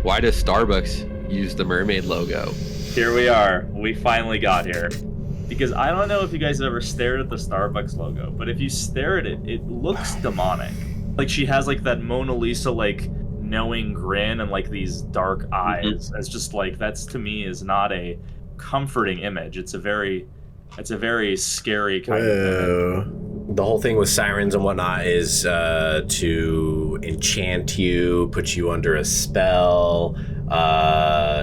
Why does Starbucks use the mermaid logo? Here we are. We finally got here. Because I don't know if you guys have ever stared at the Starbucks logo, but if you stare at it, it looks demonic. Like she has like that Mona Lisa like knowing grin and like these dark eyes. It's just like that's to me is not a comforting image. It's a very scary kind of image. The whole thing with sirens and whatnot is to enchant you, put you under a spell,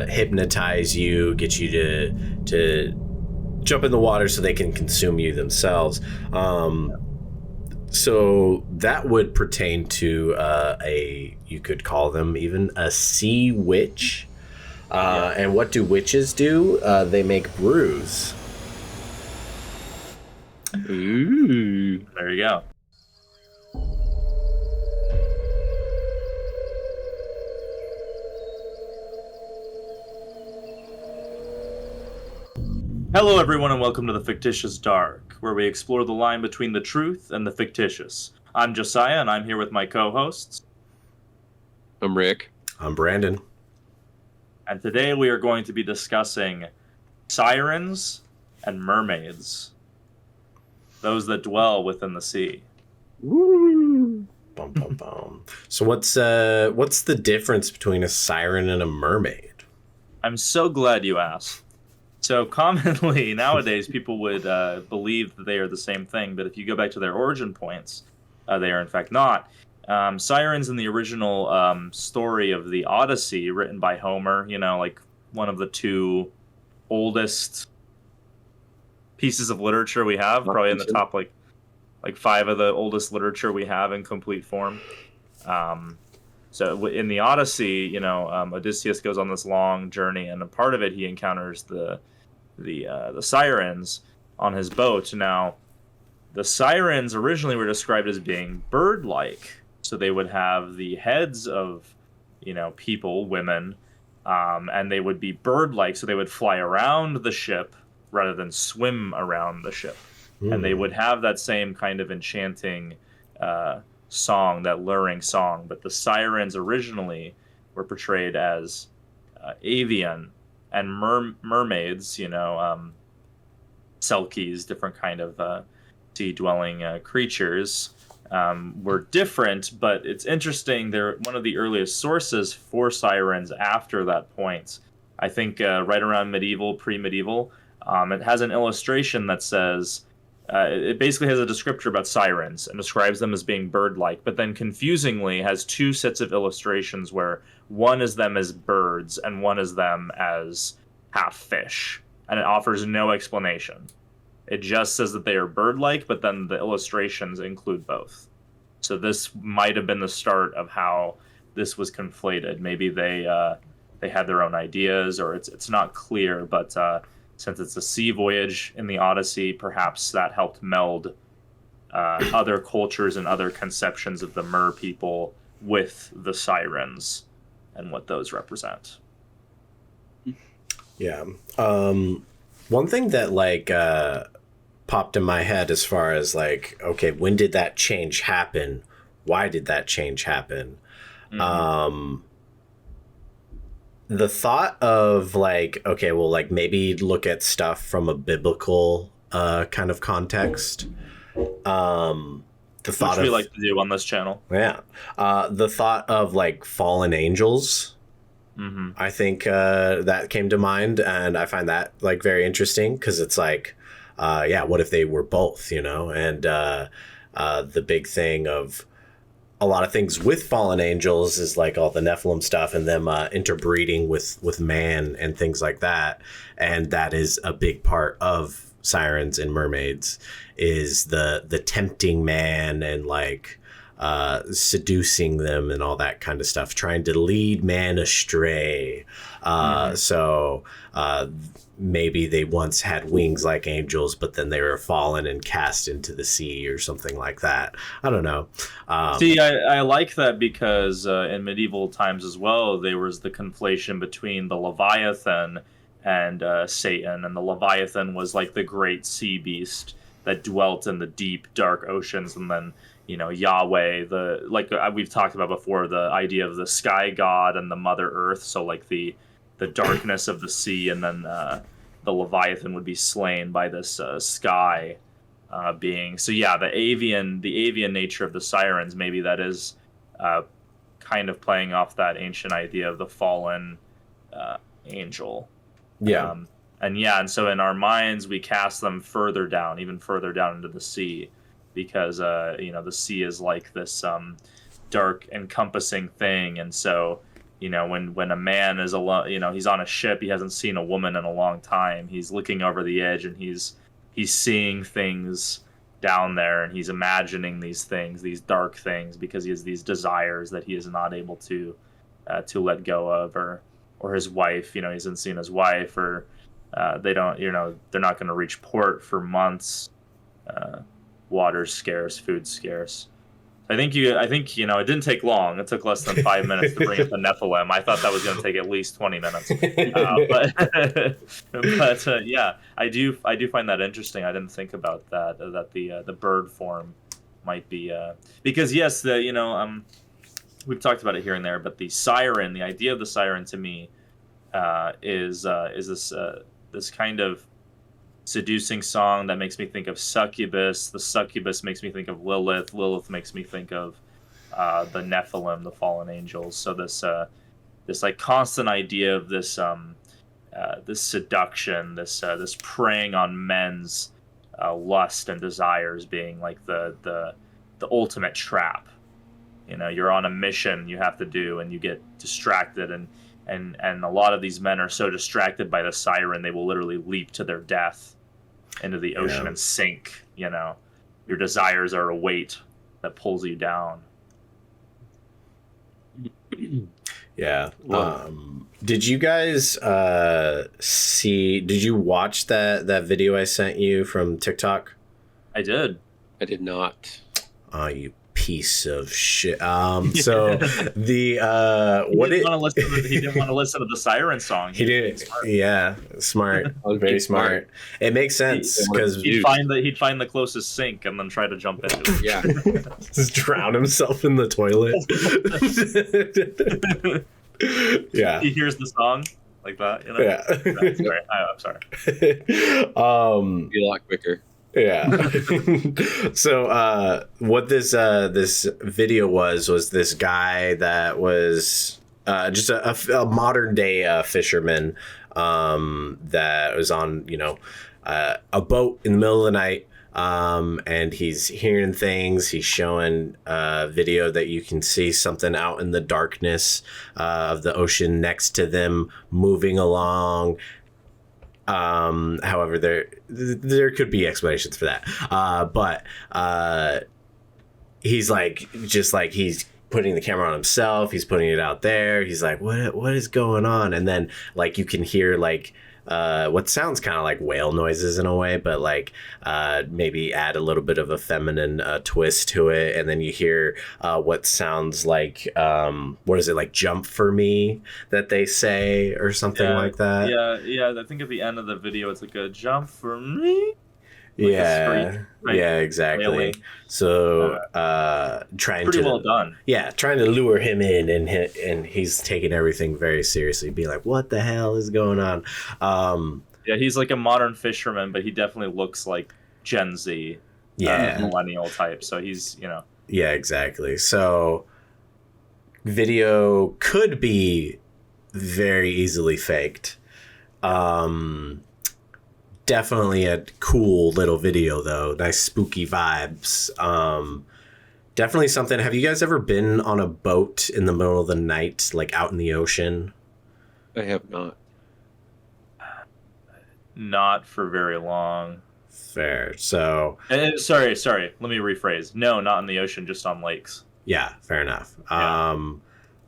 hypnotize you, get you to jump in the water so they can consume you themselves. So that would pertain to you could call them even a sea witch. And what do witches do? They make brews. Ooh. There you go. Hello everyone and welcome to The Fictitious Dark, where we explore the line between the truth and the fictitious. I'm Josiah and I'm here with my co-hosts. I'm Rick. I'm Brandon. And today we are going to be discussing sirens and mermaids. Those that dwell within the sea. Woo! Bum, bum, bum. So what's the difference between a siren and a mermaid? I'm so glad you asked. So commonly nowadays people would believe that they are the same thing, but if you go back to their origin points, they are in fact not. Sirens in the original story of the Odyssey, written by Homer, like one of the two oldest pieces of literature we have, probably in the top like 5 of the oldest literature we have in complete form. So in the Odyssey, Odysseus goes on this long journey, and a part of it he encounters the sirens on his boat. Now, the sirens originally were described as being bird-like, so they would have the heads of people, women, and they would be bird-like, so they would fly around the ship rather than swim around the ship. And they would have that same kind of enchanting song, that luring song. But the sirens originally were portrayed as avian, and mermaids, selkies, different kind of sea-dwelling creatures, were different. But it's interesting, they're one of the earliest sources for sirens after that point. I think right around medieval, pre-medieval, it has an illustration that says, it basically has a descriptor about sirens and describes them as being bird-like, but then confusingly has 2 sets of illustrations where one is them as birds and one is them as half fish, and it offers no explanation. It just says that they are bird-like, but then the illustrations include both. So this might have been the start of how this was conflated. Maybe they had their own ideas, or it's not clear, but since it's a sea voyage in the Odyssey, perhaps that helped meld other cultures and other conceptions of the mer people with the sirens and what those represent. Yeah. One thing that popped in my head as far as okay, when did that change happen? Why did that change happen? Mm-hmm. The thought of okay, well, maybe look at stuff from a biblical kind of context. The thought Which we like to do on this channel. Yeah. The thought of fallen angels. Mm-hmm. I think that came to mind, and I find that very interesting because it's what if they were both, and the big thing of a lot of things with fallen angels is all the Nephilim stuff and them interbreeding with man and things like that. And that is a big part of Sirens and Mermaids, is the tempting man and seducing them and all that kind of stuff, trying to lead man astray. So maybe they once had wings like angels, but then they were fallen and cast into the sea or something like that. I don't know. See, I like that because in medieval times as well, there was the conflation between the Leviathan and Satan, and the Leviathan was the great sea beast that dwelt in the deep, dark oceans, and then Yahweh, we've talked about before, the idea of the sky god and the Mother Earth. So like the darkness of the sea, and then the Leviathan would be slain by this sky being. So yeah, the avian nature of the sirens, maybe that is kind of playing off that ancient idea of the fallen angel. Yeah. And so in our minds we cast them even further down into the sea, because the sea is like this dark encompassing thing. And so when a man is alone, he's on a ship, he hasn't seen a woman in a long time, he's looking over the edge and he's seeing things down there, and he's imagining these things, these dark things, because he has these desires that he is not able to let go of, or his wife, he hasn't seen his wife, or they're not going to reach port for months. Water's scarce, food's scarce. I think it didn't take long. It took less than 5 minutes to bring up the Nephilim. I thought that was going to take at least 20 minutes. But yeah, I do find that interesting. I didn't think about that the bird form might be because yes, we've talked about it here and there, but the siren, the idea of the siren to me is this kind of seducing song that makes me think of succubus. The succubus makes me think of Lilith. Lilith makes me think of the Nephilim, the fallen angels. So this like constant idea of this seduction, this preying on men's lust and desires, being like the ultimate trap. You're on a mission you have to do, and you get distracted, and a lot of these men are so distracted by the siren they will literally leap to their death into the ocean and sink. Your desires are a weight that pulls you down. Yeah. Did you guys did you watch that video I sent you from TikTok? I did. I did not. You piece of shit. So the he didn't want to listen to the siren song. He did. Yeah, smart. Very smart. It makes sense because he'd find the closest sink and then try to jump into it. Yeah. Just drown himself in the toilet. Yeah. He hears the song like that. Yeah. I'm sorry. Be a lot quicker. Yeah. So what this video was this guy that was just a modern day fisherman that was on a boat in the middle of the night, and he's hearing things. He's showing video that you can see something out in the darkness of the ocean next to them moving along. However, there could be explanations for that. But he's he's putting the camera on himself. He's putting it out there. He's like, what is going on? And then you can hear what sounds kind of like whale noises in a way, but maybe add a little bit of a feminine twist to it. And then you hear what sounds like, what is it, like jump for me that they say or something like that. Yeah. I think at the end of the video, it's like a jump for me. Yeah, exactly. Really? So pretty well done. Yeah, trying to lure him in, and he's taking everything very seriously, being like, "What the hell is going on?" Yeah, he's like a modern fisherman, but he definitely looks like Gen Z, millennial type. So he's Yeah, exactly. So video could be very easily faked. Definitely a cool little video though. Nice spooky vibes. Definitely something. Have you guys ever been on a boat in the middle of the night, like out in the ocean? I have not. Not for very long. Fair. So sorry. Let me rephrase. No, not in the ocean, just on lakes. Yeah, fair enough. Yeah.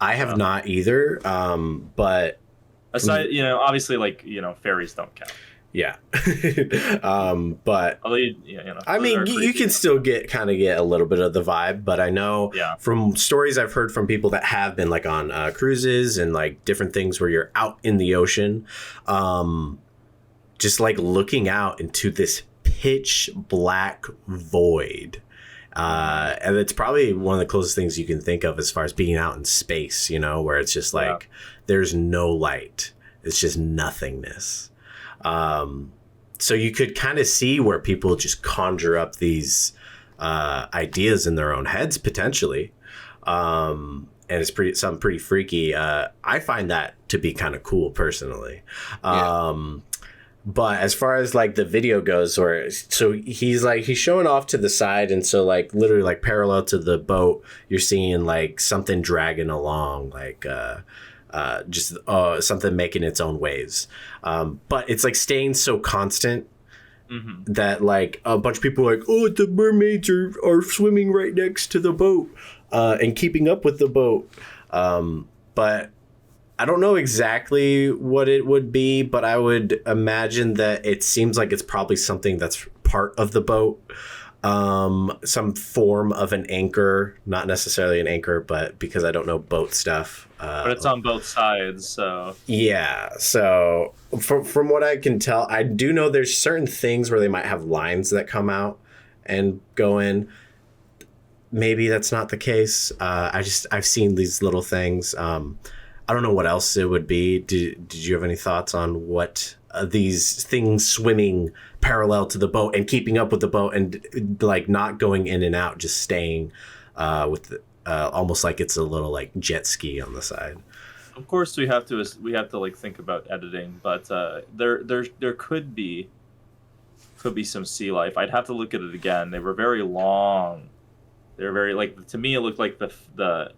I have not either. But aside, obviously, ferries don't count. Yeah. But although I mean, you can still get a little bit of the vibe, but I know from stories I've heard from people that have been on cruises and different things where you're out in the ocean, just looking out into this pitch black void And it's probably one of the closest things you can think of as far as being out in space, you know, where it's just like there's no light. It's just nothingness. So you could kind of see where people just conjure up these ideas in their own heads potentially. And it's something pretty freaky. I find that to be kind of cool personally. But as far as like the video goes, so he's showing off to the side, and so like literally like parallel to the boat, you're seeing like something dragging along, like just something making its own waves. But it's like staying so constant that like a bunch of people are like, oh, the mermaids are swimming right next to the boat and keeping up with the boat. But I don't know exactly what it would be, but I would imagine that it seems like it's probably something that's part of the boat. Some form of an anchor, not necessarily an anchor, but because I don't know boat stuff. But it's on both sides, so. Yeah, so from what I can tell, I do know there's certain things where they might have lines that come out and go in. Maybe that's not the case. I've seen these little things. I don't know what else it would be. Did you have any thoughts on what these things swimming parallel to the boat and keeping up with the boat and like not going in and out, just staying with the, almost like it's a little like jet ski on the side? Of course, we have to like think about editing, but there could be some sea life. I'd have to look at it again. They were very long. They were very like, to me it looked like the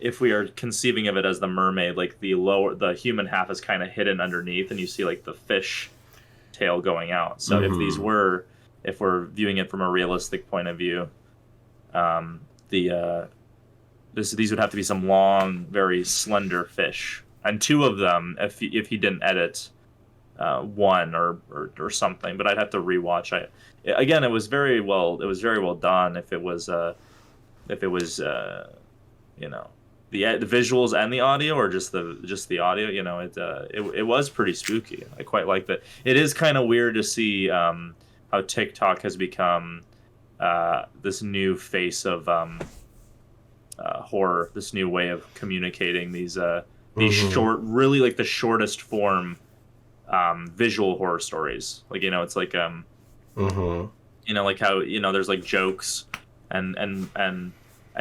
if we are conceiving of it as the mermaid, like the human half is kind of hidden underneath, and you see like the fish tail going out. So if we're viewing it from a realistic point of view, these would have to be some long, very slender fish, and two of them if he didn't edit one or something. But I'd have to rewatch. Again, it was very well done. If it was you know, the visuals and the audio, or just the audio, you know, it was pretty spooky. I quite liked it. It is kind of weird to see how TikTok has become this new face of horror, this new way of communicating these short, really like the shortest form visual horror stories. Like, you know, it's like you know, like how, you know, there's like jokes and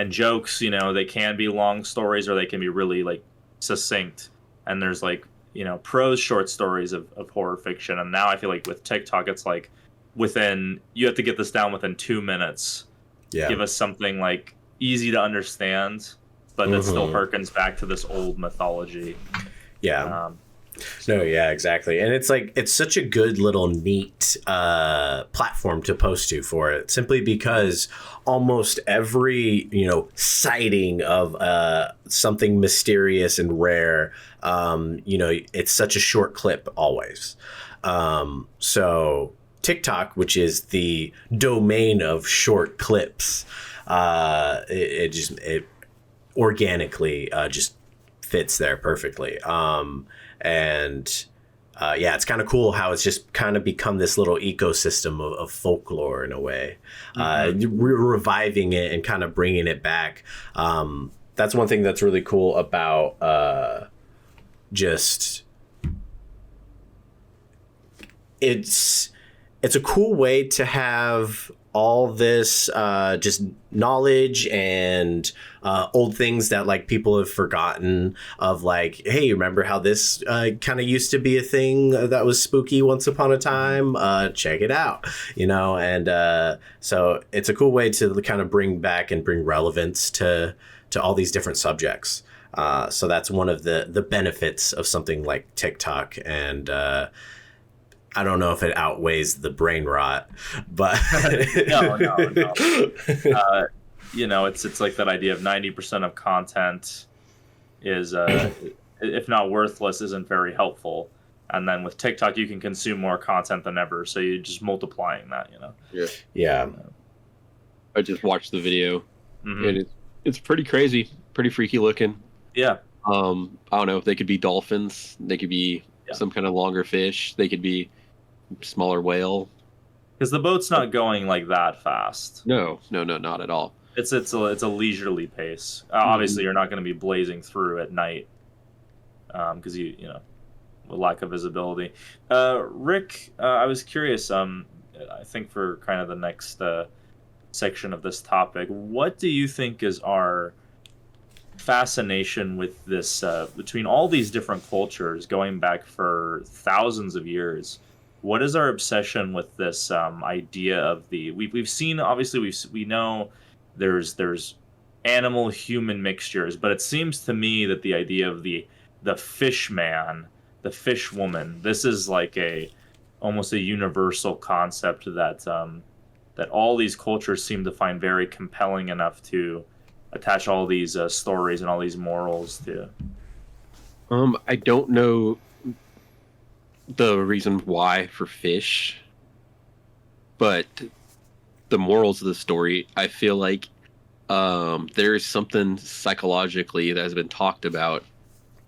jokes, you know, they can be long stories or they can be really like succinct. And there's like, you know, prose short stories of horror fiction. And now I feel like with TikTok, it's like you have to get this down within 2 minutes. Yeah. Give us something like easy to understand, but that still harkens back to this old mythology. Yeah. No, yeah, exactly. And it's like, it's such a good little neat platform to post to for it, simply because almost every, you know, sighting of something mysterious and rare, you know, it's such a short clip always. So TikTok, which is the domain of short clips, it organically just fits there perfectly. And yeah, it's kind of cool how it's just kind of become this little ecosystem of folklore in a way, reviving it and kind of bringing it back. That's one thing that's really cool about just it's a cool way to have all this just knowledge and old things that like people have forgotten of, like, hey, remember how this kind of used to be a thing that was spooky once upon a time? Check it out, you know. And so it's a cool way to kind of bring back and bring relevance to all these different subjects. So that's one of the benefits of something like TikTok. And I don't know if it outweighs the brain rot, but no. You know, it's like that idea of 90% of content is, if not worthless, isn't very helpful. And then with TikTok, you can consume more content than ever. So you're just multiplying that, you know? Yeah. I just watched the video, and it's pretty crazy, pretty freaky looking. Yeah. I don't know. They could be dolphins. They could be some kind of longer fish. They could be smaller whale. Because the boat's not going like that fast. No, not at all. It's a leisurely pace. Obviously, you're not going to be blazing through at night, because you know, with lack of visibility. Rick, I was curious. I think for kind of the next section of this topic, what do you think is our fascination with this between all these different cultures going back for thousands of years? What is our obsession with this idea of the we've seen, obviously we know there's animal human mixtures, but it seems to me that the idea of the fish man, the fish woman, this is like almost a universal concept that all these cultures seem to find very compelling enough to attach all these stories and all these morals to. I don't know the reason why for fish, but the morals of the story, I feel like there is something psychologically that has been talked about.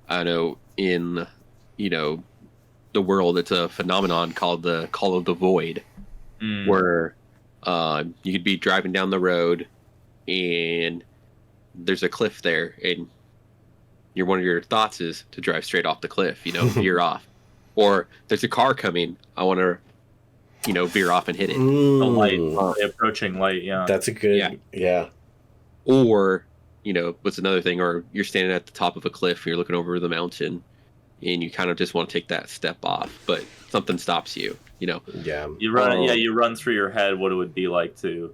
I know in the world, it's a phenomenon called the call of the void, where you could be driving down the road and there's a cliff there, and one of your thoughts is to drive straight off the cliff, veer off. Or there's a car coming, I want to, veer off and hit it. The light, the approaching light, yeah. That's a good, yeah. Or, what's another thing? Or you're standing at the top of a cliff and you're looking over the mountain, and you kind of just want to take that step off, but something stops you, Yeah. You run through your head what it would be like to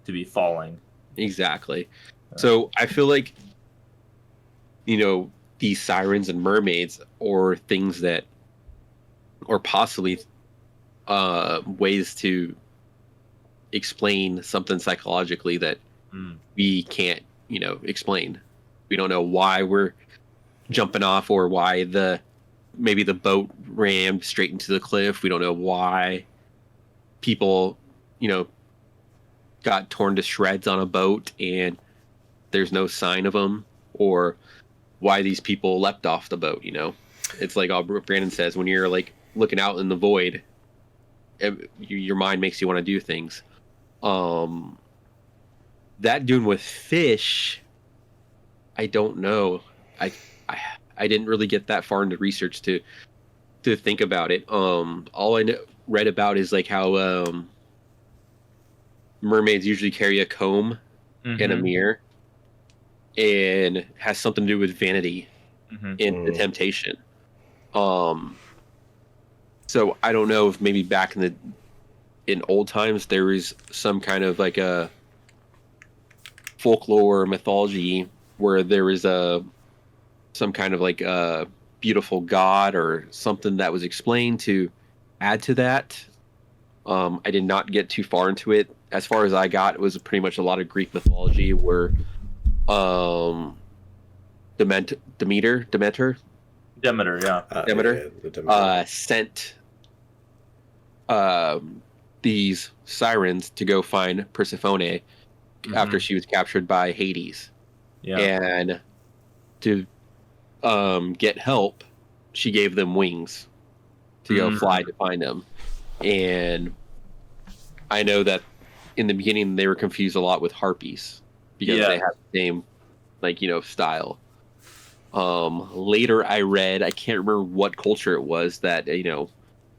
be falling. Exactly. So I feel like, these sirens and mermaids, or things that, or possibly ways to explain something psychologically that we can't, explain. We don't know why we're jumping off, or why maybe the boat rammed straight into the cliff. We don't know why people, got torn to shreds on a boat and there's no sign of them, or why these people leapt off the boat. It's like all Brandon says, when you're like looking out in the void, your mind makes you want to do things. That doing with fish, I don't know. I didn't really get that far into research to think about it. All I read about is like how mermaids usually carry a comb and a mirror, and has something to do with vanity and the temptation. So I don't know if maybe back in old times there was some kind of like a folklore or mythology where there was some kind of like a beautiful god or something that was explained to add to that. I did not get too far into it. As far as I got, it was pretty much a lot of Greek mythology where Demeter, sent these sirens to go find Persephone after she was captured by Hades. And to get help, she gave them wings to go fly to find them. And I know that in the beginning they were confused a lot with harpies because they have the same style. Later I read, I can't remember what culture it was, that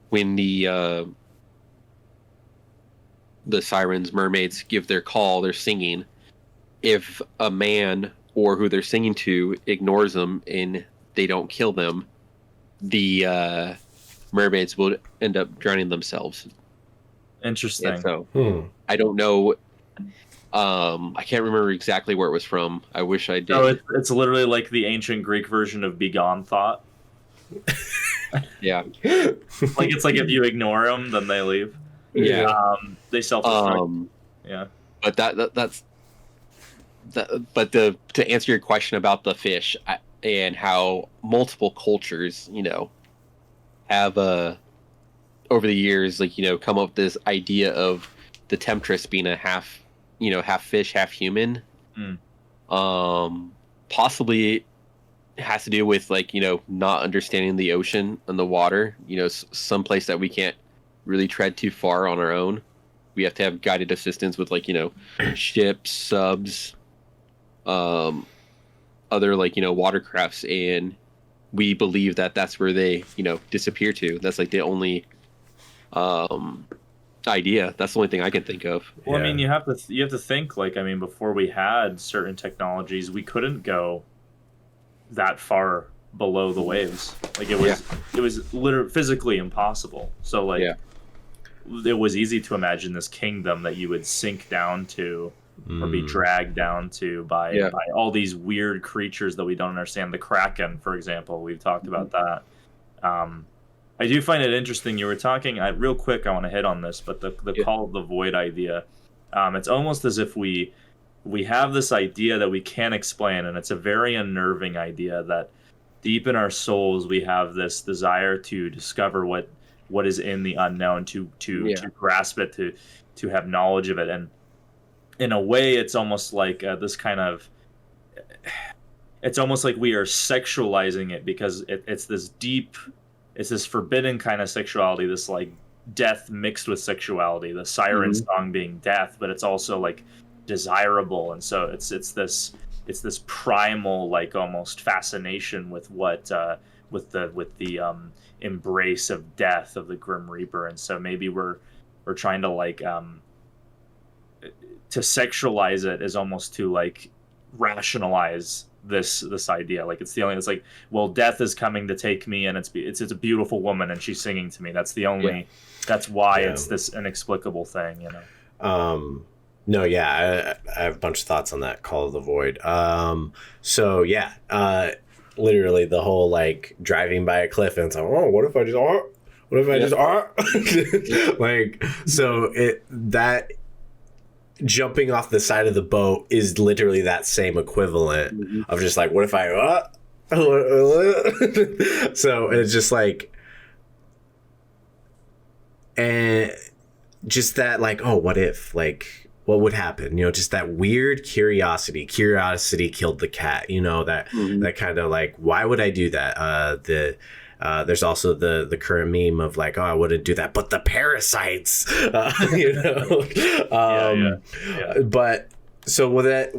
when the sirens, mermaids give their call, they're singing, if a man or who they're singing to ignores them and they don't kill them, the mermaids will end up drowning themselves. Interesting. And so I don't know. I can't remember exactly where it was from. I wish I did. No, it's literally like the ancient Greek version of begone thought. Yeah. Like it's like if you ignore them, then they leave. Yeah. They self-destruct. Yeah. But that's. But to answer your question about the fish and how multiple cultures, have over the years, come up with this idea of the temptress being a half fish, half human. Possibly it has to do with not understanding the ocean and the water. Some place that we can't really tread too far on our own. we have to have guided assistance with like, ships, subs, other like, watercrafts, and we believe that that's where they, disappear to. That's like the only idea. That's the only thing I can think of. Well, I mean, you have to think, like, I mean, before we had certain technologies, we couldn't go that far below the waves. Like it was literally physically impossible. So like it was easy to imagine this kingdom that you would sink down to or be dragged down to by all these weird creatures that we don't understand. The Kraken, for example, we've talked about that. I do find it interesting. You were talking real quick. I want to hit on this, but the Call of the Void idea. It's almost as if we have this idea that we can't explain, and it's a very unnerving idea that deep in our souls we have this desire to discover what is in the unknown, to grasp it, to have knowledge of it. And in a way, it's almost like this kind of. It's almost like we are sexualizing it because it's this deep. It's this forbidden kind of sexuality, this like death mixed with sexuality. The siren song being death, but it's also like desirable, and so it's this primal like almost fascination with what with the embrace of death of the Grim Reaper. And so maybe we're trying to like to sexualize it is almost to like rationalize this idea. Like it's like, well, death is coming to take me, and it's a beautiful woman and she's singing to me. That's the only that's why it's this inexplicable thing, No, I have a bunch of thoughts on that Call of the Void. Literally the whole like driving by a cliff and it's like, oh, what if I just like, so that jumping off the side of the boat is literally that same equivalent of just like, what if I so it's just like, and just that like, oh, what if, like, what would happen? Just that weird curiosity killed the cat, that kind of like, why would I do that? There's also the current meme of like, oh, I wouldn't do that, but the parasites, But so with that,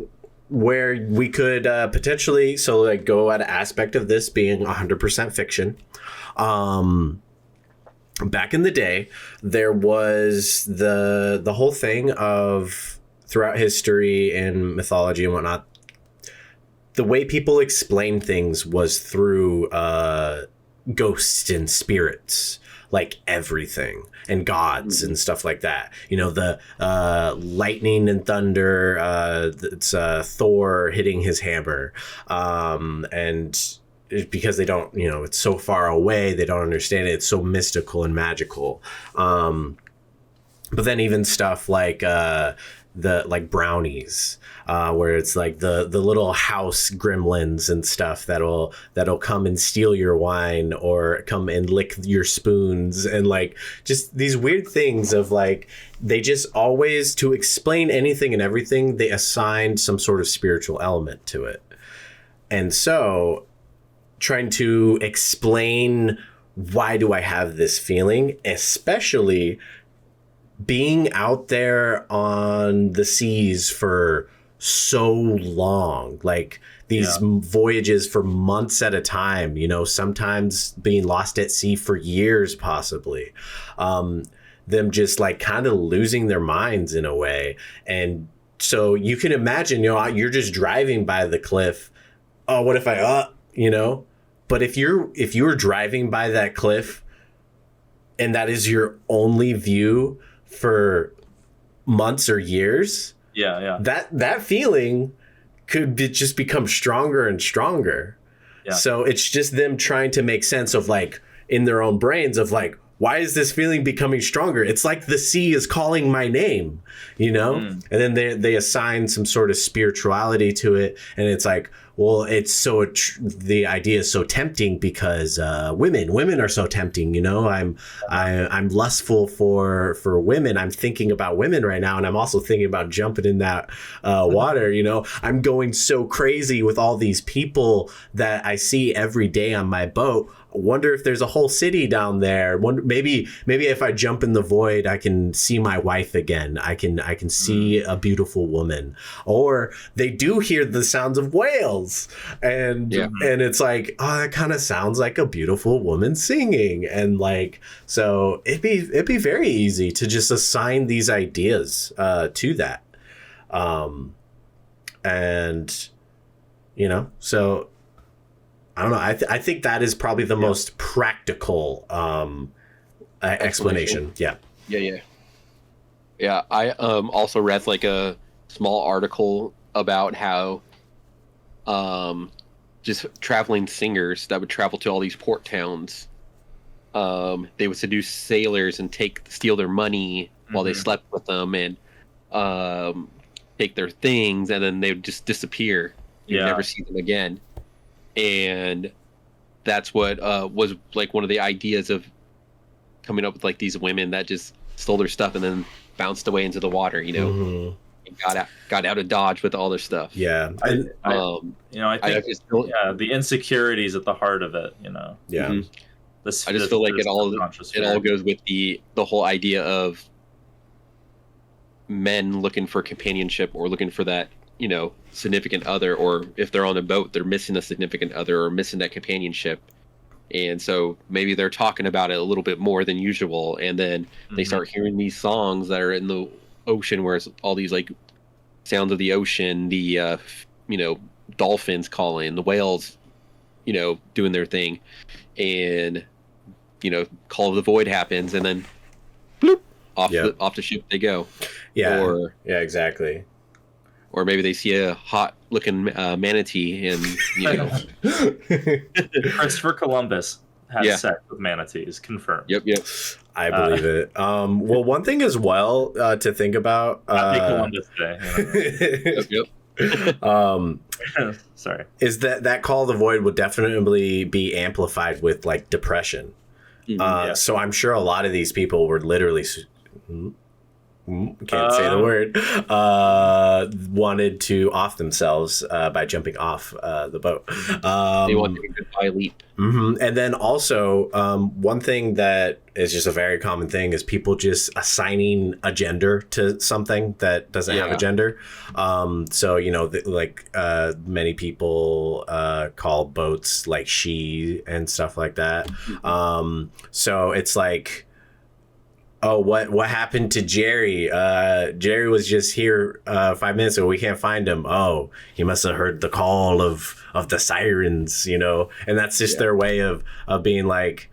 where we could potentially, so like go at an aspect of this being 100% fiction. Back in the day, there was the whole thing of throughout history and mythology and whatnot, the way people explain things was through ghosts and spirits, like everything, and gods and stuff like that. The lightning and thunder, it's Thor hitting his hammer, and because they don't, it's so far away, they don't understand it. It's so mystical and magical. But then even stuff like the brownies, where it's like the little house gremlins and stuff that'll come and steal your wine or come and lick your spoons, and like just these weird things of like, they just always, to explain anything and everything, they assigned some sort of spiritual element to it. And so trying to explain, why do I have this feeling, especially being out there on the seas for so long, like these voyages for months at a time, sometimes being lost at sea for years, possibly, them just like kind of losing their minds in a way. And so you can imagine, you're just driving by the cliff. Oh, what if I, but if you're driving by that cliff and that is your only view for months or years, that feeling could just become stronger and stronger. So it's just them trying to make sense of like, in their own brains, of like, why is this feeling becoming stronger? It's like the sea is calling my name, and then they assign some sort of spirituality to it, and it's like, well, it's so the idea is so tempting because women are so tempting. You know, I'm lustful for women. I'm thinking about women right now, and I'm also thinking about jumping in that water. You know, I'm going so crazy with all these people that I see every day on my boat. Wonder if there's a whole city down there. Maybe if I jump in the void, I can see my wife again. I can see a beautiful woman. Or they do hear the sounds of whales, and it's like, oh, that kind of sounds like a beautiful woman singing, and like, so it'd be very easy to just assign these ideas to that, and you know, so. I don't know. I think that is probably the most practical explanation. Yeah. I also read like a small article about how just traveling singers that would travel to all these port towns, they would seduce sailors and steal their money while they slept with them, and take their things, and then they would just disappear. You'd never see them again. And that's what was like one of the ideas of coming up with like these women that just stole their stuff and then bounced away into the water, you know, and got out of Dodge with all their stuff. Yeah, I think the insecurities at the heart of it, you know. Yeah, I just feel like it all goes with the whole idea of men looking for companionship or looking for that, you know, significant other, or if they're on a boat, they're missing a significant other or missing that companionship. And so maybe they're talking about it a little bit more than usual. And then they start hearing these songs that are in the ocean, where it's all these like sounds of the ocean, the, you know, dolphins calling, the whales, you know, doing their thing. And, you know, Call of the Void happens, and then bloop, off the ship they go. Yeah. Exactly. Or maybe they see a hot-looking manatee, and you know, Christopher Columbus had sex with manatees. Confirmed. Yep. I believe it. Well, one thing as well to think about. Happy Columbus Day. Yep. Sorry. Is that Call of the Void would definitely be amplified with like depression. So I'm sure a lot of these people were literally. Can't say the word. Wanted to off themselves by jumping off the boat. They want to take a goodbye leap. And then also, one thing that is just a very common thing is people just assigning a gender to something that doesn't have a gender. So, you know, many people call boats like she and stuff like that. So it's like, oh, what happened to Jerry? Jerry was just here 5 minutes ago. We can't find him. Oh, he must have heard the call of the sirens, you know? And that's just their way of being like,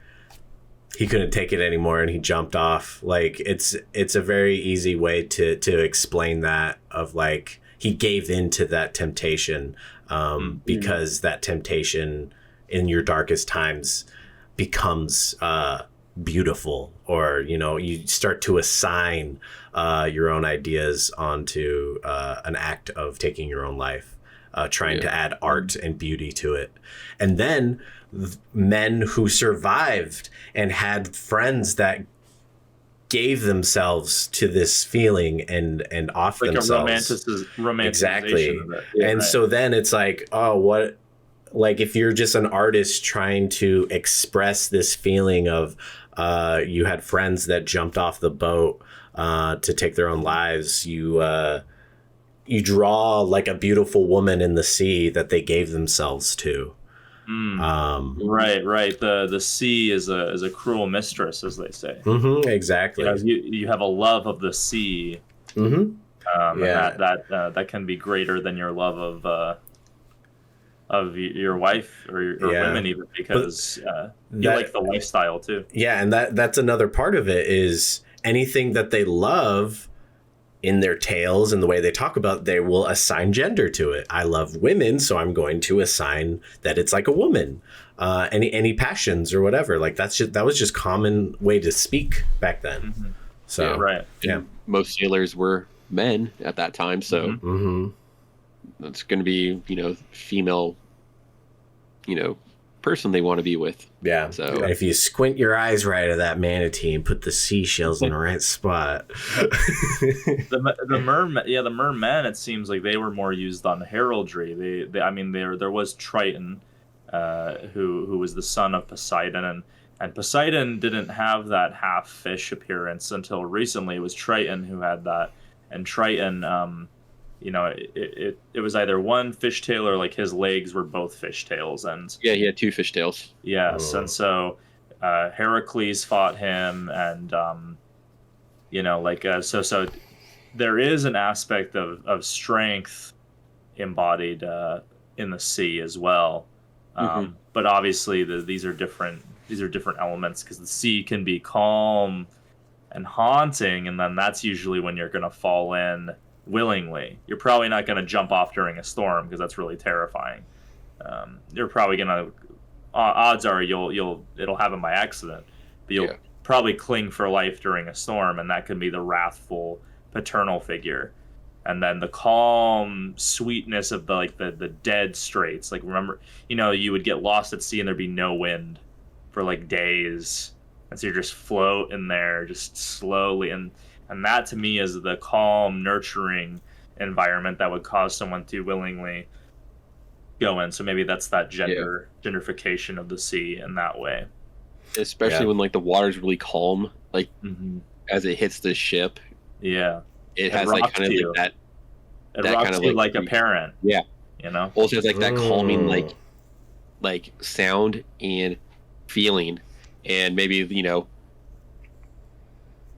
he couldn't take it anymore and he jumped off. Like, it's a very easy way to explain that, of like, he gave in to that temptation because that temptation in your darkest times becomes beautiful, or you know, you start to assign your own ideas onto an act of taking your own life, trying to add art and beauty to it. And then men who survived and had friends that gave themselves to this feeling and off like themselves, a romanticization exactly of it. And so then it's like, oh, what, like if you're just an artist trying to express this feeling of you had friends that jumped off the boat to take their own lives, you draw like a beautiful woman in the sea that they gave themselves to. Right. The sea is a cruel mistress, as they say. Exactly. You have a love of the sea. That can be greater than your love of your wife or women, even, because you like the lifestyle too. Yeah, and that's another part of it, is anything that they love in their tales and the way they talk about, they will assign gender to it. I love women, so I'm going to assign that it's like a woman. Any passions or whatever, like that was just common way to speak back then. So right. And most sailors were men at that time, so That's going to be, female, person they want to be with. Yeah. So and if you squint your eyes right at that manatee and put the seashells in the right spot. the mermen, it seems like they were more used on heraldry. There was Triton, who was the son of Poseidon, and Poseidon didn't have that half fish appearance until recently. It was Triton who had that, and Triton, it was either one fishtail or like his legs were both fishtails, and yeah, he had two fishtails. Yes, and so Heracles fought him, and so there is an aspect of strength embodied in the sea as well. But obviously these are different elements, because the sea can be calm and haunting, and then that's usually when you're going to fall in willingly. You're probably not going to jump off during a storm, because that's really terrifying. You're probably going to odds are it'll happen by accident, but you'll probably cling for life during a storm, and that could be the wrathful paternal figure. And then the calm sweetness of the dead straits. Like, remember, you would get lost at sea and there'd be no wind for like days, and so you're just floating there just slowly, and that to me is the calm, nurturing environment that would cause someone to willingly go in. So maybe that's that gentrification of the sea in that way. Especially when like the water's really calm, like as it hits the ship. Yeah. It has like kind of like that. It rocks kind of like a parent. Yeah. Also has like that calming like sound and feeling, and maybe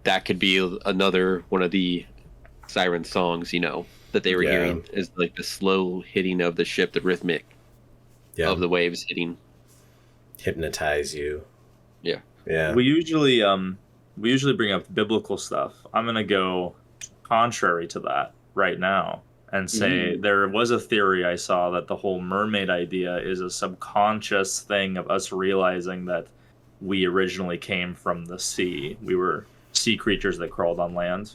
that could be another one of the siren songs that they were hearing, is like the slow hitting of the ship, the rhythmic of the waves hitting, hypnotize you. Yeah. We usually bring up biblical stuff. I'm gonna go contrary to that right now and say there was a theory I saw that the whole mermaid idea is a subconscious thing of us realizing that we originally came from the sea. We were sea creatures that crawled on land.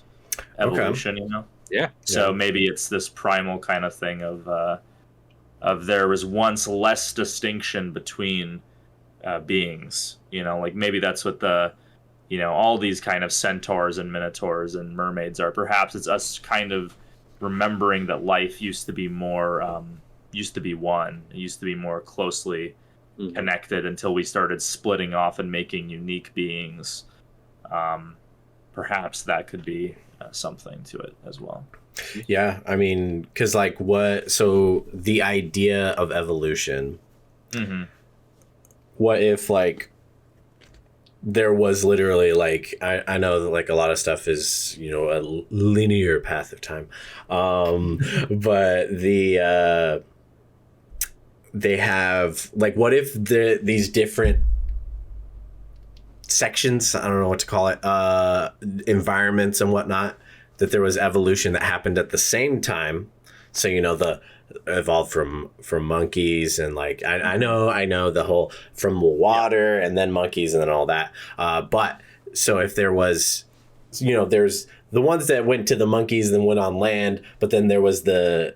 Evolution, Yeah. So maybe it's this primal kind of thing of there was once less distinction between beings. Like maybe that's what the all these kind of centaurs and minotaurs and mermaids are. Perhaps it's us kind of remembering that life used to be more, used to be one. It used to be more closely connected until we started splitting off and making unique beings. Perhaps that could be something to it as well. Yeah, I mean, because so the idea of evolution, what if there was literally I know that a lot of stuff is a linear path of time, but they have what if these different sections, I don't know what to call it, environments and whatnot, that there was evolution that happened at the same time. So the evolved from monkeys, and I know the whole from water and then monkeys and then all that, but so if there was there's the ones that went to the monkeys then went on land, but then there was the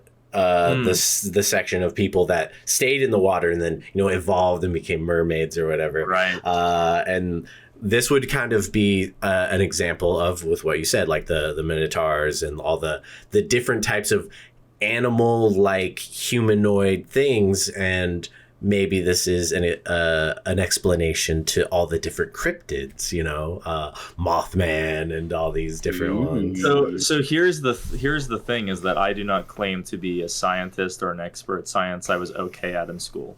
section of people that stayed in the water and then evolved and became mermaids or whatever, right? And this would kind of be an example of with what you said, like the minotaurs and all the different types of animal humanoid things, and maybe this is an explanation to all the different cryptids, Mothman and all these different ones. So here's the thing is that I do not claim to be a scientist or an expert at science. I was okay at in school.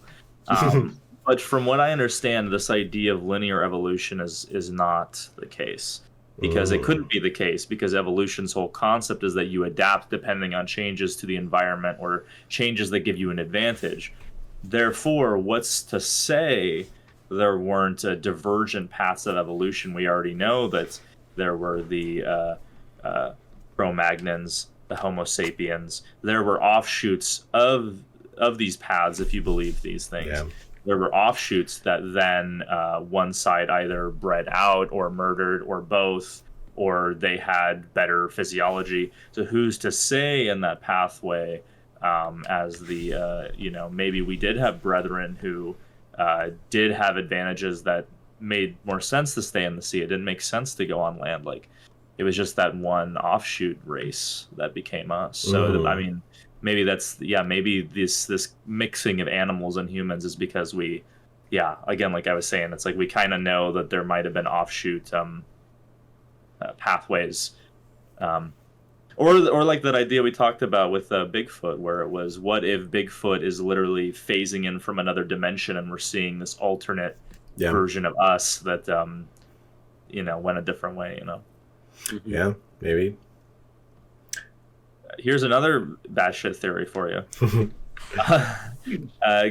But from what I understand, this idea of linear evolution is not the case, because it couldn't be the case, because evolution's whole concept is that you adapt depending on changes to the environment or changes that give you an advantage. Therefore, what's to say there weren't divergent paths of evolution? We already know that there were the Cro-Magnons, the Homo sapiens. There were offshoots of these paths, if you believe these things. Yeah. There were offshoots that then one side either bred out or murdered or both, or they had better physiology. So who's to say in that pathway as the maybe we did have brethren who did have advantages that made more sense to stay in the sea. It didn't make sense to go on land. Like, it was just that one offshoot race that became us. So I mean, maybe maybe this mixing of animals and humans is because we, again, like I was saying, it's like we kind of know that there might have been offshoot pathways, or like that idea we talked about with Bigfoot, where it was, what if Bigfoot is literally phasing in from another dimension and we're seeing this alternate version of us that went a different way. Yeah, maybe. Here's another batshit theory for you.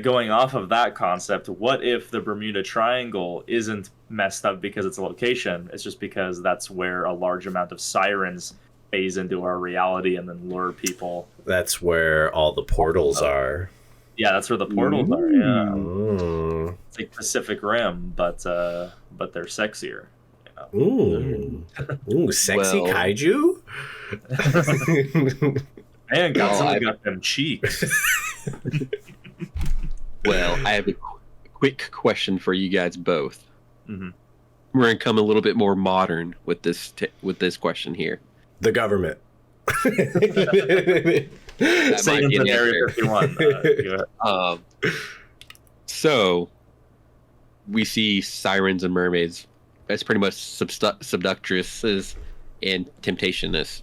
Going off of that concept, what if the Bermuda Triangle isn't messed up because it's a location? It's just because that's where a large amount of sirens phase into our reality and then lure people. That's where all the portals are. Yeah, that's where the portals are. Yeah, it's like Pacific Rim, but they're sexier. Ooh, sexy kaiju. Man, Godzilla got them cheeks. Well, I have a quick question for you guys both. Mm-hmm. We're gonna come a little bit more modern with this question here. The government. That might be an Area 51. So we see sirens and mermaids as pretty much seductresses and temptationists.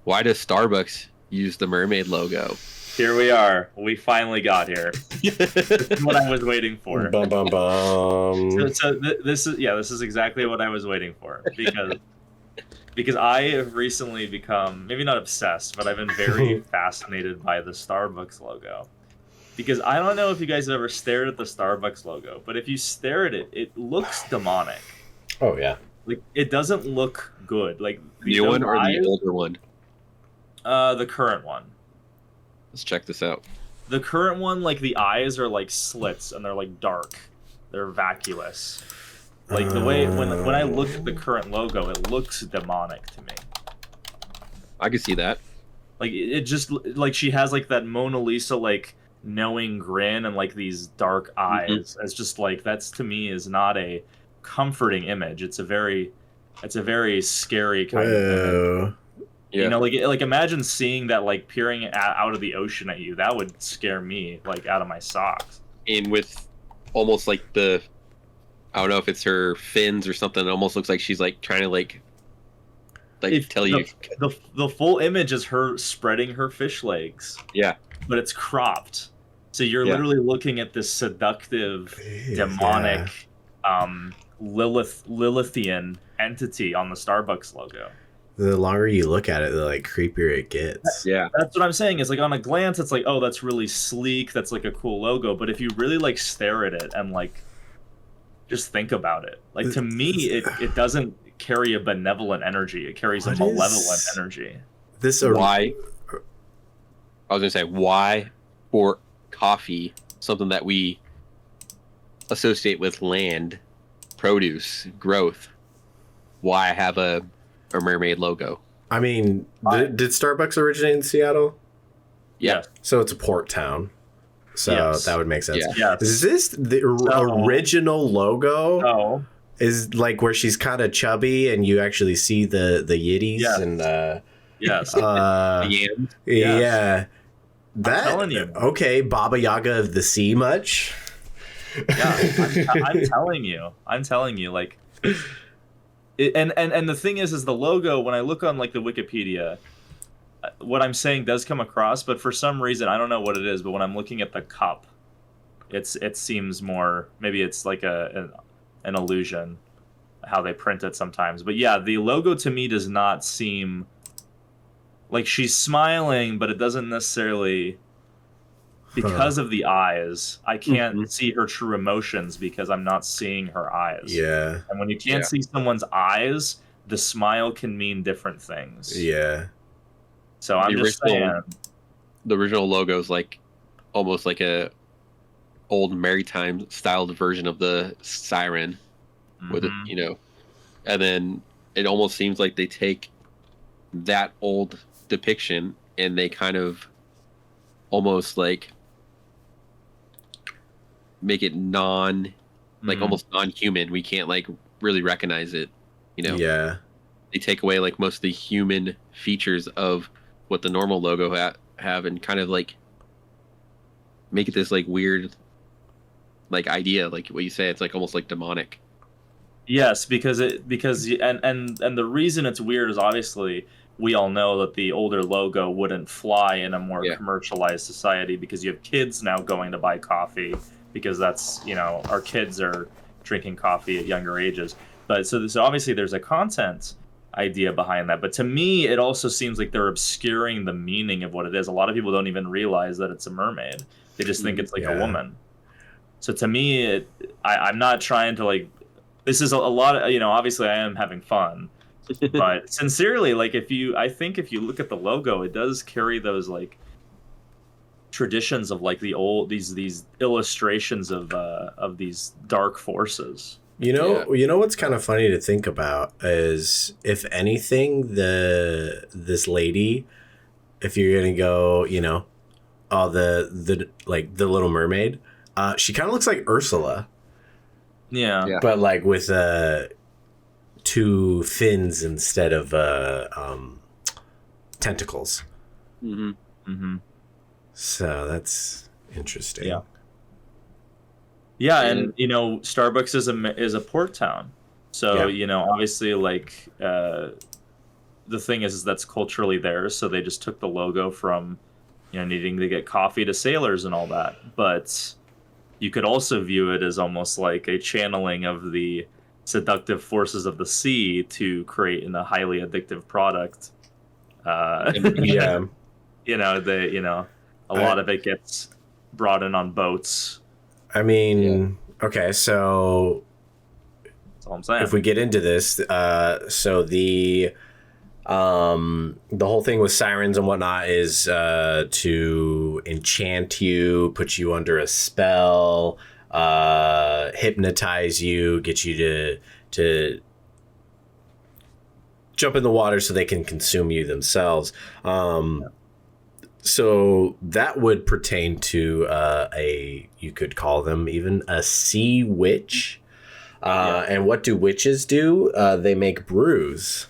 Why does Starbucks use the mermaid logo? Here we are. We finally got here. This is what I was waiting for. Bum, bum, bum. This is exactly what I was waiting for, because I have recently become, maybe not obsessed, but I've been very fascinated by the Starbucks logo. Because I don't know if you guys have ever stared at the Starbucks logo, but if you stare at it, it looks demonic. Oh yeah. Like, it doesn't look good. Like, the new one or the older one? The current one. Let's check this out. The current one, like, the eyes are like slits and they're like dark. They're vacuous. Like, the way when I look at the current logo, it looks demonic to me. I can see that. Like, it just, like, she has like that Mona Lisa like knowing grin and like these dark eyes. Mm-hmm. It's just like, that's, to me, is not a comforting image. It's a very scary kind of image. Yeah. Like imagine seeing that, like, peering out of the ocean at you. That would scare me, like, out of my socks. And with almost like I don't know if it's her fins or something. It almost looks like she's like trying to like tell you. The full image is her spreading her fish legs. Yeah. But it's cropped, so you're literally looking at this seductive, demonic, Lilithian entity on the Starbucks logo. The longer you look at it, the like creepier it gets. Yeah, that's what I'm saying. Is like, on a glance, it's like, oh, that's really sleek. That's like a cool logo. But if you really like stare at it and like just think about it, like, to me, it doesn't carry a benevolent energy. It carries a malevolent energy. Why? I was gonna say, why for coffee, something that we associate with land, produce, growth, why have a mermaid logo? I mean, did Starbucks originate in Seattle? Yeah. So it's a port town. So that would make sense. Yeah. Is this the original logo? Oh. Is like where she's kind of chubby and you actually see the yiddies and yes. Yeah. I'm telling you. Okay, Baba Yaga of the Sea much? Yeah, I'm telling you, like, and the thing is the logo, when I look on like the Wikipedia, what I'm saying does come across, but for some reason, I don't know what it is, but when I'm looking at the cup, it seems more, maybe it's like an illusion how they print it sometimes. But yeah, the logo to me does not seem like she's smiling, but it doesn't necessarily, because of the eyes, I can't see her true emotions because I'm not seeing her eyes. Yeah. And when you can't see someone's eyes, the smile can mean different things. Yeah. So I'm just saying. The original logo is like almost like a old maritime styled version of the siren with it, and then it almost seems like they take that old depiction and they kind of almost like make it almost non-human. We can't like really recognize it, you know? Yeah. They take away like most of the human features of what the normal logo have and kind of like make it this like weird like idea, like what you say, it's like almost like demonic. Yes, because the reason it's weird is obviously we all know that the older logo wouldn't fly in a more commercialized society because you have kids now going to buy coffee because that's, you know, our kids are drinking coffee at younger ages. But so obviously there's a content idea behind that. But to me, it also seems like they're obscuring the meaning of what it is. A lot of people don't even realize that it's a mermaid. They just think it's like a woman. So to me, I'm not trying to like, this is a lot of, you know, obviously I am having fun, but sincerely, like I think if you look at the logo, it does carry those like traditions of like the old, these illustrations of these dark forces. You know what's kind of funny to think about is, if anything, this lady, if you're gonna go, you know, the Little Mermaid, she kind of looks like Ursula. Yeah. But like with two fins instead of tentacles. Mm-hmm. Mm-hmm. So that's interesting. Yeah. Yeah, and you know, Starbucks is a port town, so you know, obviously, like the thing is that's culturally theirs. So they just took the logo from, you know, needing to get coffee to sailors and all that. But you could also view it as almost like a channeling of the seductive forces of the sea to create a highly addictive product. Yeah, you know, a lot of it gets brought in on boats. I mean, okay, so that's all I'm saying. If we get into this, so the whole thing with sirens and whatnot is to enchant you, put you under a spell, hypnotize you, get you to jump in the water so they can consume you themselves. So that would pertain to you could call them even a sea witch. And what do witches do? They make brews.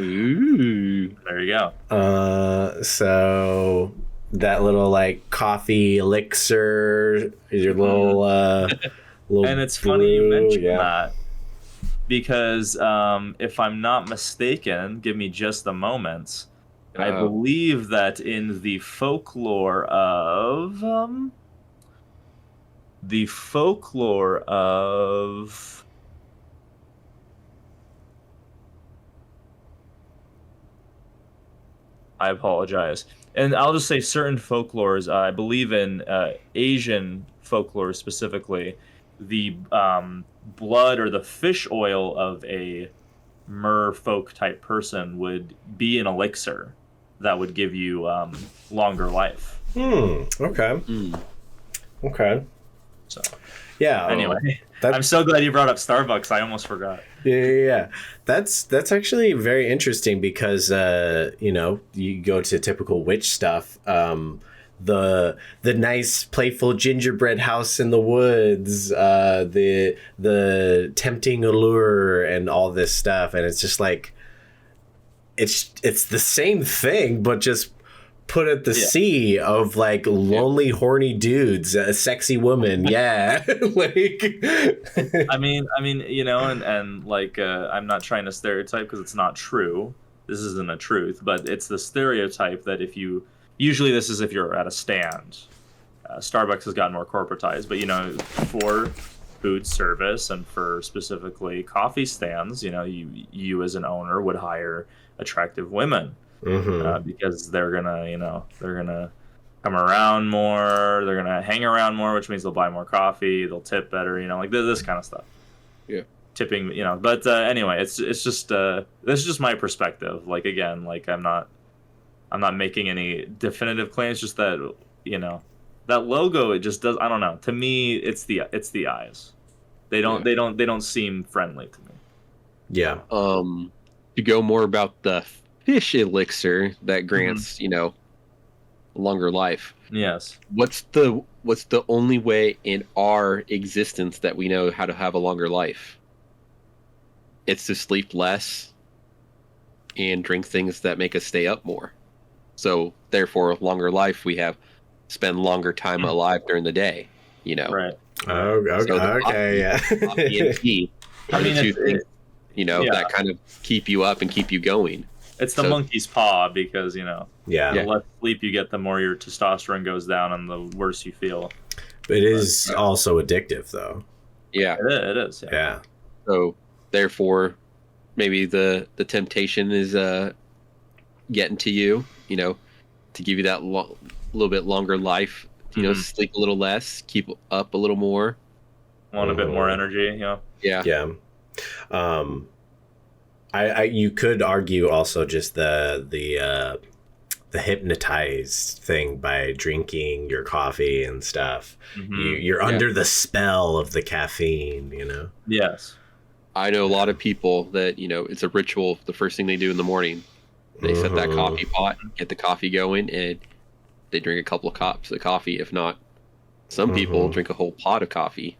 Ooh, there you go. So that little like coffee elixir is your little and it's brew. Funny you mentioned that, because if I'm not mistaken, give me just a moment. I believe that in the folklore of I apologize. And I'll just say certain folklores, I believe in Asian folklore specifically, the blood or the fish oil of a merfolk type person would be an elixir that would give you longer life. Okay. Okay. So yeah. Anyway, I'm so glad you brought up Starbucks. I almost forgot. Yeah. That's actually very interesting because you know, you go to typical witch stuff. The nice playful gingerbread house in the woods, the tempting allure and all this stuff, and it's just like it's the same thing but just put at the sea of like lonely horny dudes, a sexy woman. Like I mean you know, and like I'm not trying to stereotype because it's not true, this isn't a truth, but it's the stereotype that usually this is if you're at a stand. Starbucks has gotten more corporatized, but you know, for food service and for specifically coffee stands, you know, you as an owner would hire attractive women because they're gonna come around more, they're gonna hang around more, which means they'll buy more coffee, they'll tip better, you know, like this kind of stuff. Yeah, tipping, you know. But anyway, it's just this is just my perspective. Like again, like I'm not making any definitive claims, just that, you know, that logo, it just does, I don't know. To me, it's the eyes. They don't seem friendly to me. Yeah. To go more about the fish elixir that grants, longer life. Yes. What's the only way in our existence that we know how to have a longer life? It's to sleep less and drink things that make us stay up more. So therefore, longer life, we spend longer time alive during the day. Right. Oh, okay, So okay, yeah. coffee and tea are the two things, yeah. that kind of keep you up and keep you going. It's the monkey's paw because, the Yeah. less sleep you get, the more your testosterone goes down and the worse you feel. It is also addictive, though. Yeah. It is. Yeah. So therefore, maybe the temptation is getting to you, to give you that little bit longer life. Sleep a little less, keep up a little more. Want a bit more energy, Yeah. Yeah. You could argue also just the hypnotized thing by drinking your coffee and stuff. You're under the spell of the caffeine, Yes. I know a lot of people that, it's a ritual. The first thing they do in the morning, they set that coffee pot, get the coffee going, and they drink a couple of cups of coffee. If not, some people drink a whole pot of coffee.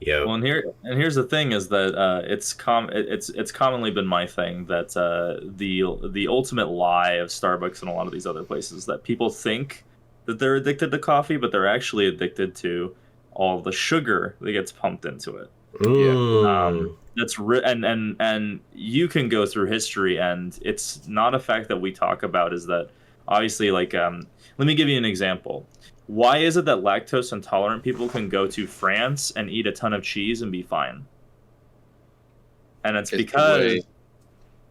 Yeah. Well, here's the thing is that it's commonly been my thing that the ultimate lie of Starbucks and a lot of these other places that people think that they're addicted to coffee, but they're actually addicted to all the sugar that gets pumped into it. And you can go through history, and it's not a fact that we talk about. Is that obviously let me give you an example. Why is it that lactose intolerant people can go to France and eat a ton of cheese and be fine? And it's because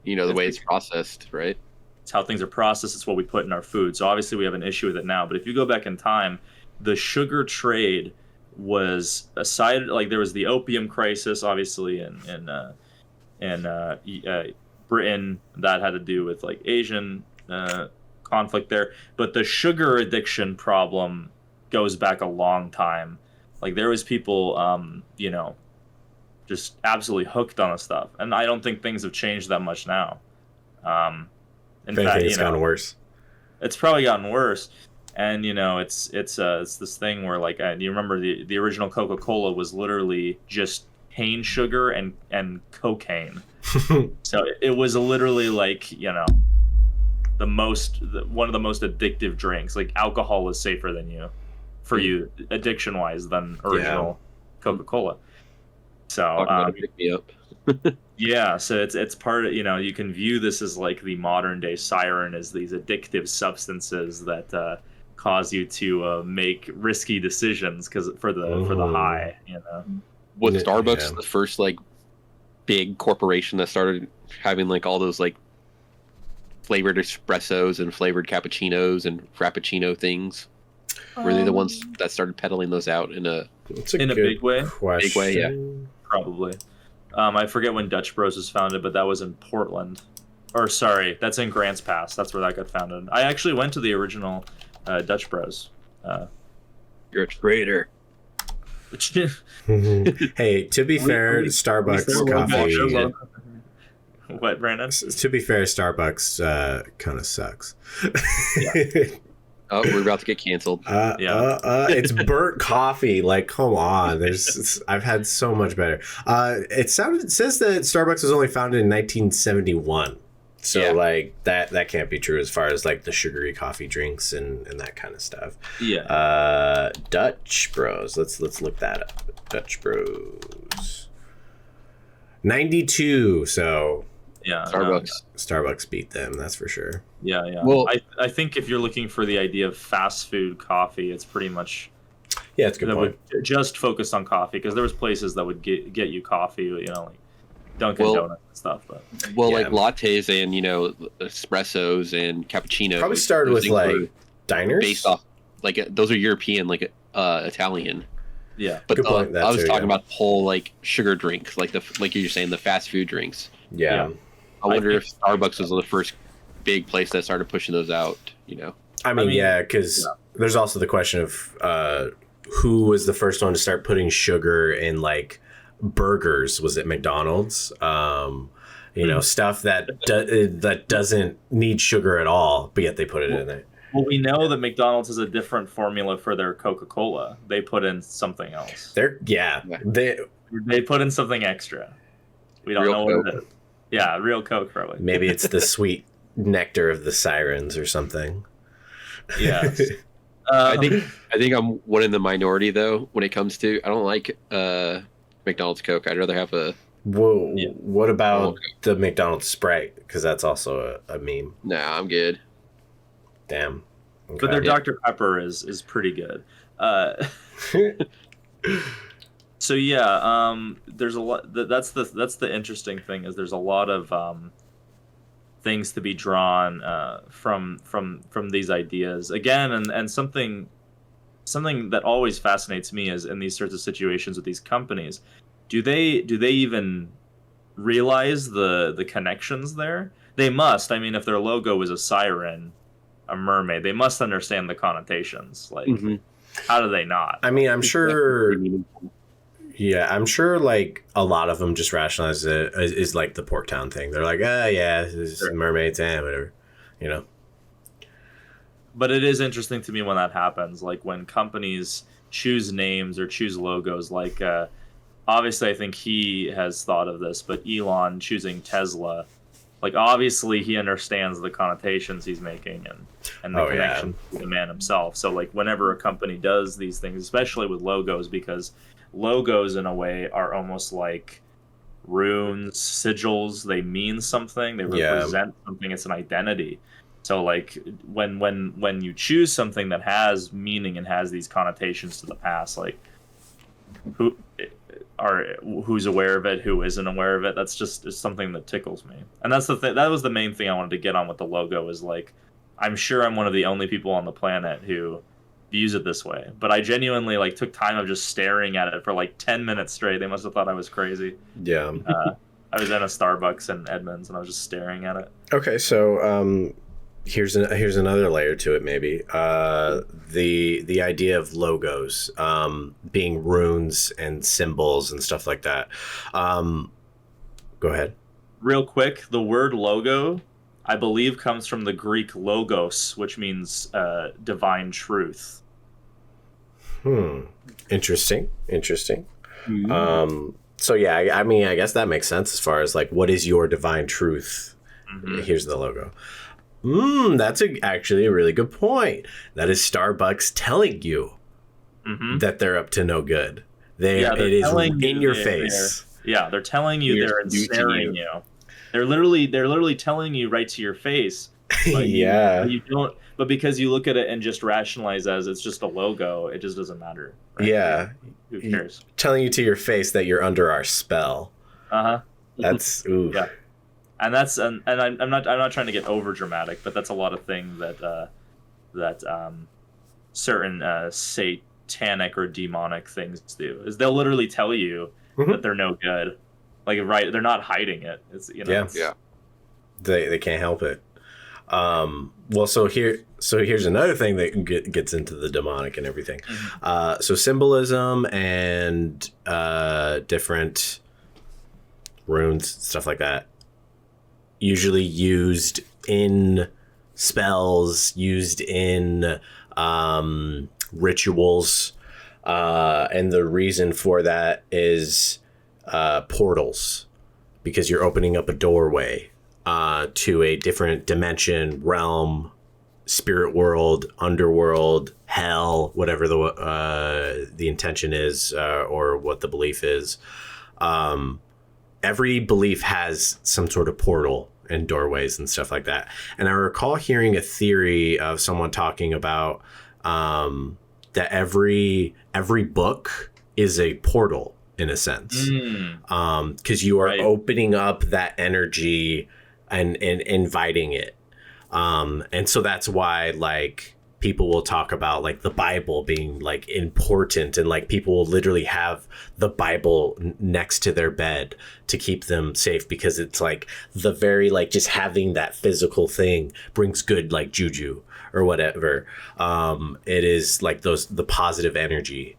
the way it's processed, right? It's how things are processed. It's what we put in our food. So obviously we have an issue with it now. But if you go back in time, the sugar trade was aside. Like there was the opium crisis, obviously, in Britain that had to do with like Asian conflict there, but the sugar addiction problem goes back a long time. Like there was people just absolutely hooked on the stuff, and I don't think things have changed that much now. In fact, it's gotten worse. It's probably gotten worse, and it's this thing where like you remember the original Coca-Cola was literally just cane sugar and cocaine. So it was literally like one of the most addictive drinks. Like alcohol is safer for you addiction wise than original Coca-Cola. So pick me up. yeah, so it's part of you can view this as like the modern day siren, as these addictive substances that cause you to make risky decisions for the high. Was Starbucks the first like big corporation that started having like all those like flavored espressos and flavored cappuccinos and frappuccino things? Were they the ones that started peddling those out in a big way? Big way, yeah. Probably. I forget when Dutch Bros was founded, but that was in Portland. Or sorry, that's in Grants Pass. That's where that got founded. I actually went to the original Dutch Bros. You're a traitor. Hey, to be fair, Starbucks coffee. What, Brandon? To be fair, Starbucks kind of sucks. Oh, we're about to get canceled. It's burnt coffee. Like, come on. I've had so much better. It says that Starbucks was only founded in 1971. So like that can't be true as far as like the sugary coffee drinks and that kind of stuff. Yeah. Dutch Bros. Let's look that up. Dutch Bros. 92. So yeah, Starbucks beat them. That's for sure. Yeah. Well, I think if you're looking for the idea of fast food coffee, it's pretty much it's a good point. Would just focus on coffee, because there was places that would get you coffee, like Dunkin' Donuts and stuff. But like lattes and espressos and cappuccinos. Probably started with like diners based off like those are European, like Italian. Yeah, but good point, I was talking about the whole like sugar drinks, like you're saying, the fast food drinks. Yeah. I wonder if Starbucks was the first big place that started pushing those out. I mean, because there's also the question of who was the first one to start putting sugar in like burgers. Was it McDonald's? stuff that that doesn't need sugar at all, but yet they put it in there. Well, we know that McDonald's has a different formula for their Coca-Cola. They put in something else. They put in something extra. We don't know what it is. Yeah, real Coke probably. Maybe it's the sweet nectar of the sirens or something. Yes. I think I'm one in the minority though when it comes to I don't like McDonald's Coke. I'd rather have a. Whoa! Yeah. What about the McDonald's Sprite? Because that's also a meme. Nah, I'm good. Damn. Okay. But their Dr. Pepper is pretty good. So yeah, there's a lot. That's the interesting thing is there's a lot of things to be drawn from these ideas again, and something that always fascinates me is in these sorts of situations with these companies, do they even realize the connections there? They must. I mean, if their logo is a siren, a mermaid, they must understand the connotations. Like, how do they not? I mean, I'm sure. Yeah, I'm sure like a lot of them just rationalize it is like the Porktown thing. They're like, yeah, it's mermaids and whatever, But it is interesting to me when that happens, like when companies choose names or choose logos. Like, obviously, I think he has thought of this, but Elon choosing Tesla, like obviously he understands the connotations he's making and the connection to the man himself. So like whenever a company does these things, especially with logos, because logos in a way are almost like runes, sigils. They mean something. They represent something. It's an identity. So like when you choose something that has meaning and has these connotations to the past, like who's aware of it, who isn't aware of it, that's just something that tickles me. And that's the thing. That was the main thing I wanted to get on with the logo is like, I'm sure I'm one of the only people on the planet who views it this way, but I genuinely like took time of just staring at it for like 10 minutes straight. They must have thought I was crazy. Yeah. I was in a Starbucks in Edmonds and I was just staring at it. Okay, so here's another layer to it. Maybe the idea of logos being runes and symbols and stuff like that. Go ahead. Real quick, the word logo, I believe, comes from the Greek logos, which means divine truth. Interesting. So yeah, I mean, I guess that makes sense as far as like, what is your divine truth? Here's the logo. That's actually a really good point. That is Starbucks telling you that they're up to no good. It is in your face. They're telling you, they're ensnaring you. They're literally telling you right to your face. You don't. But because you look at it and just rationalize as it's just a logo, it just doesn't matter. Right? Yeah. Who cares? Telling you to your face that you're under our spell. That's ooh. Yeah. And that's and I'm not trying to get over dramatic, but that's a lot of things that certain satanic or demonic things do. Is they'll literally tell you that they're no good. Like they're not hiding it. It's They can't help it. Well, so here's another thing that gets into the demonic and everything. So symbolism and different runes, stuff like that, usually used in spells, used in rituals, and the reason for that is portals, because you're opening up a doorway to a different dimension, realm, spirit world, underworld, hell, whatever the intention is, or what the belief is. Every belief has some sort of portal and doorways and stuff like that. And I recall hearing a theory of someone talking about that every book is a portal in a sense, because you are opening up that energy and inviting it. And so that's why like people will talk about like the Bible being like important, and like people will literally have the Bible next to their bed to keep them safe, because it's like the very like just having that physical thing brings good like juju or whatever. It is like the positive energy.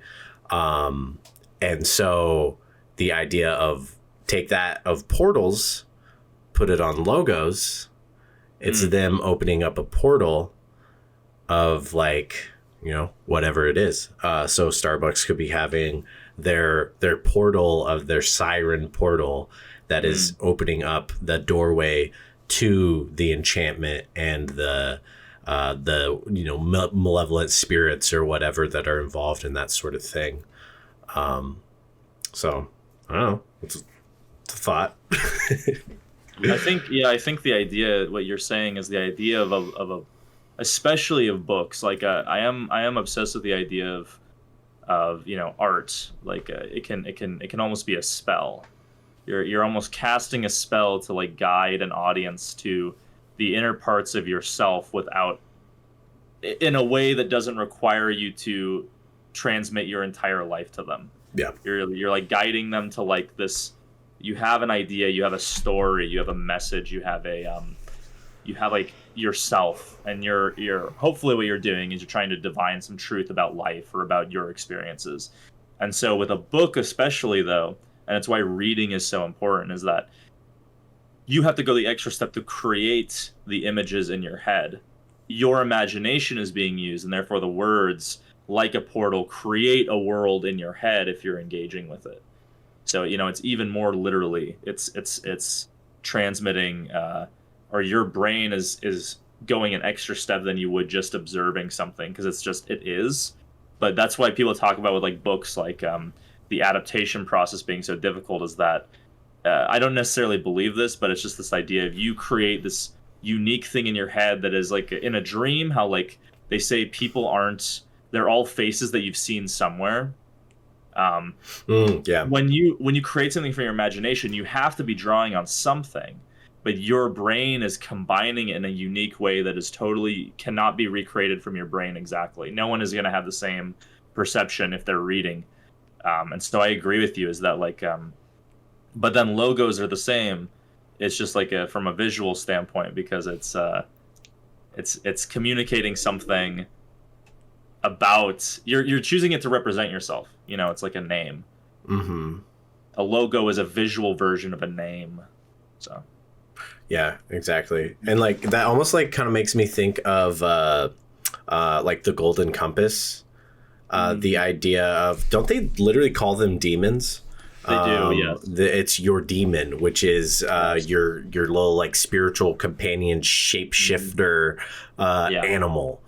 And so the idea of take that of portals, put it on logos, it's them opening up a portal of like, you know, whatever it is. So Starbucks could be having their portal of their siren portal that is opening up the doorway to the enchantment and the you know, malevolent spirits or whatever that are involved in that sort of thing. So I don't know. It's a thought. I think the idea, what you're saying, is the idea of a especially of books. Like I am obsessed with the idea of you know, art. Like it can almost be a spell. You're almost casting a spell to like guide an audience to the inner parts of yourself without, in a way that doesn't require you to transmit your entire life to them. Yeah. You're like guiding them to like this. You have an idea, you have a story, you have a message, you have like yourself, and you're hopefully what you're doing is you're trying to divine some truth about life or about your experiences. And so with a book especially, though, and it's why reading is so important, is that you have to go the extra step to create the images in your head. Your imagination is being used, and therefore the words, like a portal, create a world in your head if you're engaging with it. So, you know, it's even more literally. It's transmitting, or your brain is going an extra step than you would just observing something, because it is. But that's why people talk about with like books, like the adaptation process being so difficult, is that I don't necessarily believe this, but it's just this idea of you create this unique thing in your head that is like in a dream, how like they say people they're all faces that you've seen somewhere. Yeah. When you create something from your imagination, you have to be drawing on something, but your brain is combining it in a unique way that is totally cannot be recreated from your brain exactly. No one is going to have the same perception if they're reading. And so I agree with you, is that like, but then logos are the same. It's just like from a visual standpoint, because it's communicating something about you're choosing it to represent yourself. You know, it's like a name. Mm-hmm. A logo is a visual version of a name. So yeah, exactly. And like that almost like kind of makes me think of like the Golden Compass. The idea of, don't they literally call them demons? They do, yes. It's your demon, which is your little like spiritual companion shapeshifter animal.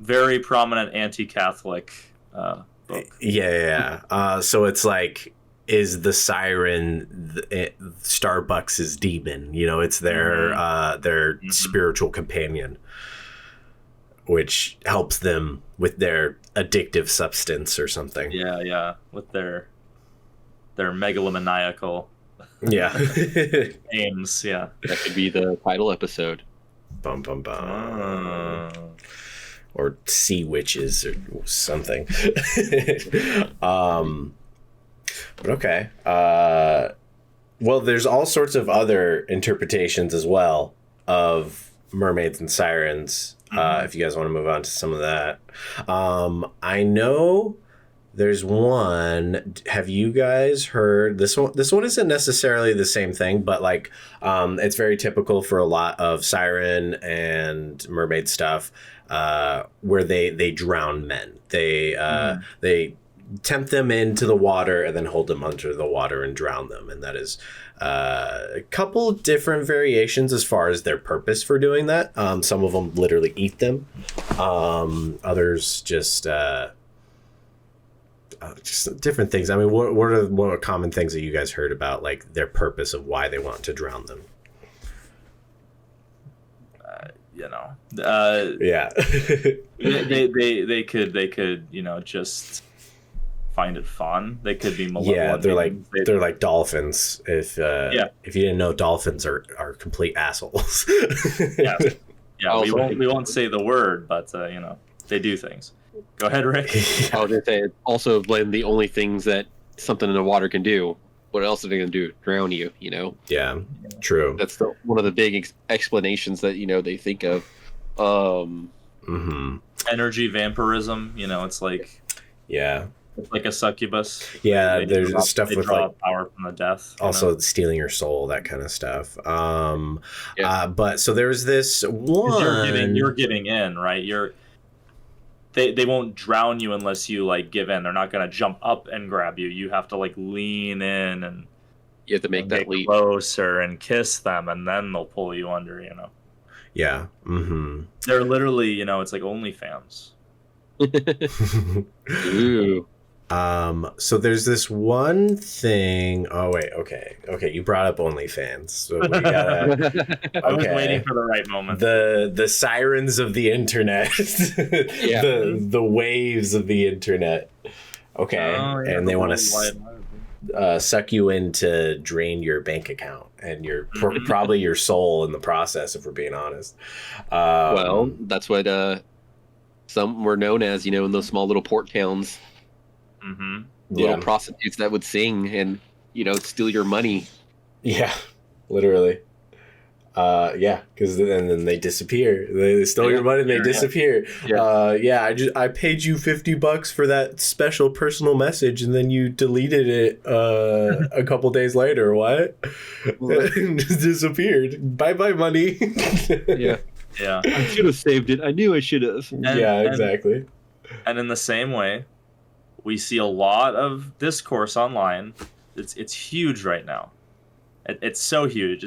Very prominent anti-Catholic book. Yeah. So it's like, is the siren Starbucks's demon? You know, it's their spiritual companion, which helps them with their addictive substance or something. Yeah, with their megalomaniacal aims. Yeah, that could be the title episode. Bum bum bum. Or sea witches or something. But okay. Well, there's all sorts of other interpretations as well of mermaids and sirens. If you guys want to move on to some of that. I know there's one. Have you guys heard this one? This one isn't necessarily the same thing, but like it's very typical for a lot of siren and mermaid stuff, where they drown men. They tempt them into the water and then hold them under the water and drown them. And that is a couple different variations as far as their purpose for doing that. Some of them literally eat them. Others just different things. I mean, what are common things that you guys heard about, like their purpose of why they want to drown them? Yeah. they could just find it fun. They could be malevolent. Yeah, they're like dolphins. If you didn't know, dolphins are complete assholes. Yeah. We won't say the word, but they do things. Go ahead, Rick. I was gonna say, also when the only things that something in the water can do, what else are they gonna do? Drown you? Yeah, true. That's one of the big explanations that they think of. Energy vampirism. It's like. Yeah. It's like a succubus. Yeah, there's stuff with like power from the death. Also stealing your soul, that kind of stuff. Yeah. But so there's this one. You're giving in, right? They won't drown you unless you like give in. They're not gonna jump up and grab you. You have to like lean in and you have to make that leap closer and kiss them, and then they'll pull you under. Yeah. Mm-hmm. They're literally, it's like OnlyFans. Ooh. So there's this one thing. Oh wait, okay. You brought up OnlyFans, so we gotta. I was waiting for the right moment. The sirens of the internet, Yeah. the waves of the internet. Okay, and they want to suck you in to drain your bank account and your probably your soul in the process, if we're being honest. Well, that's what some were known as, in those small little port towns. Mm-hmm. Little prostitutes that would sing and steal your money. Yeah, literally. Because then they disappear. They stole your money and they disappear. I paid you $50 for that special personal message, and then you deleted it a couple days later. What? Just disappeared. Bye money. Yeah. I should have saved it. I knew I should have. Exactly. And in the same way, we see a lot of discourse online. It's huge right now. It's so huge.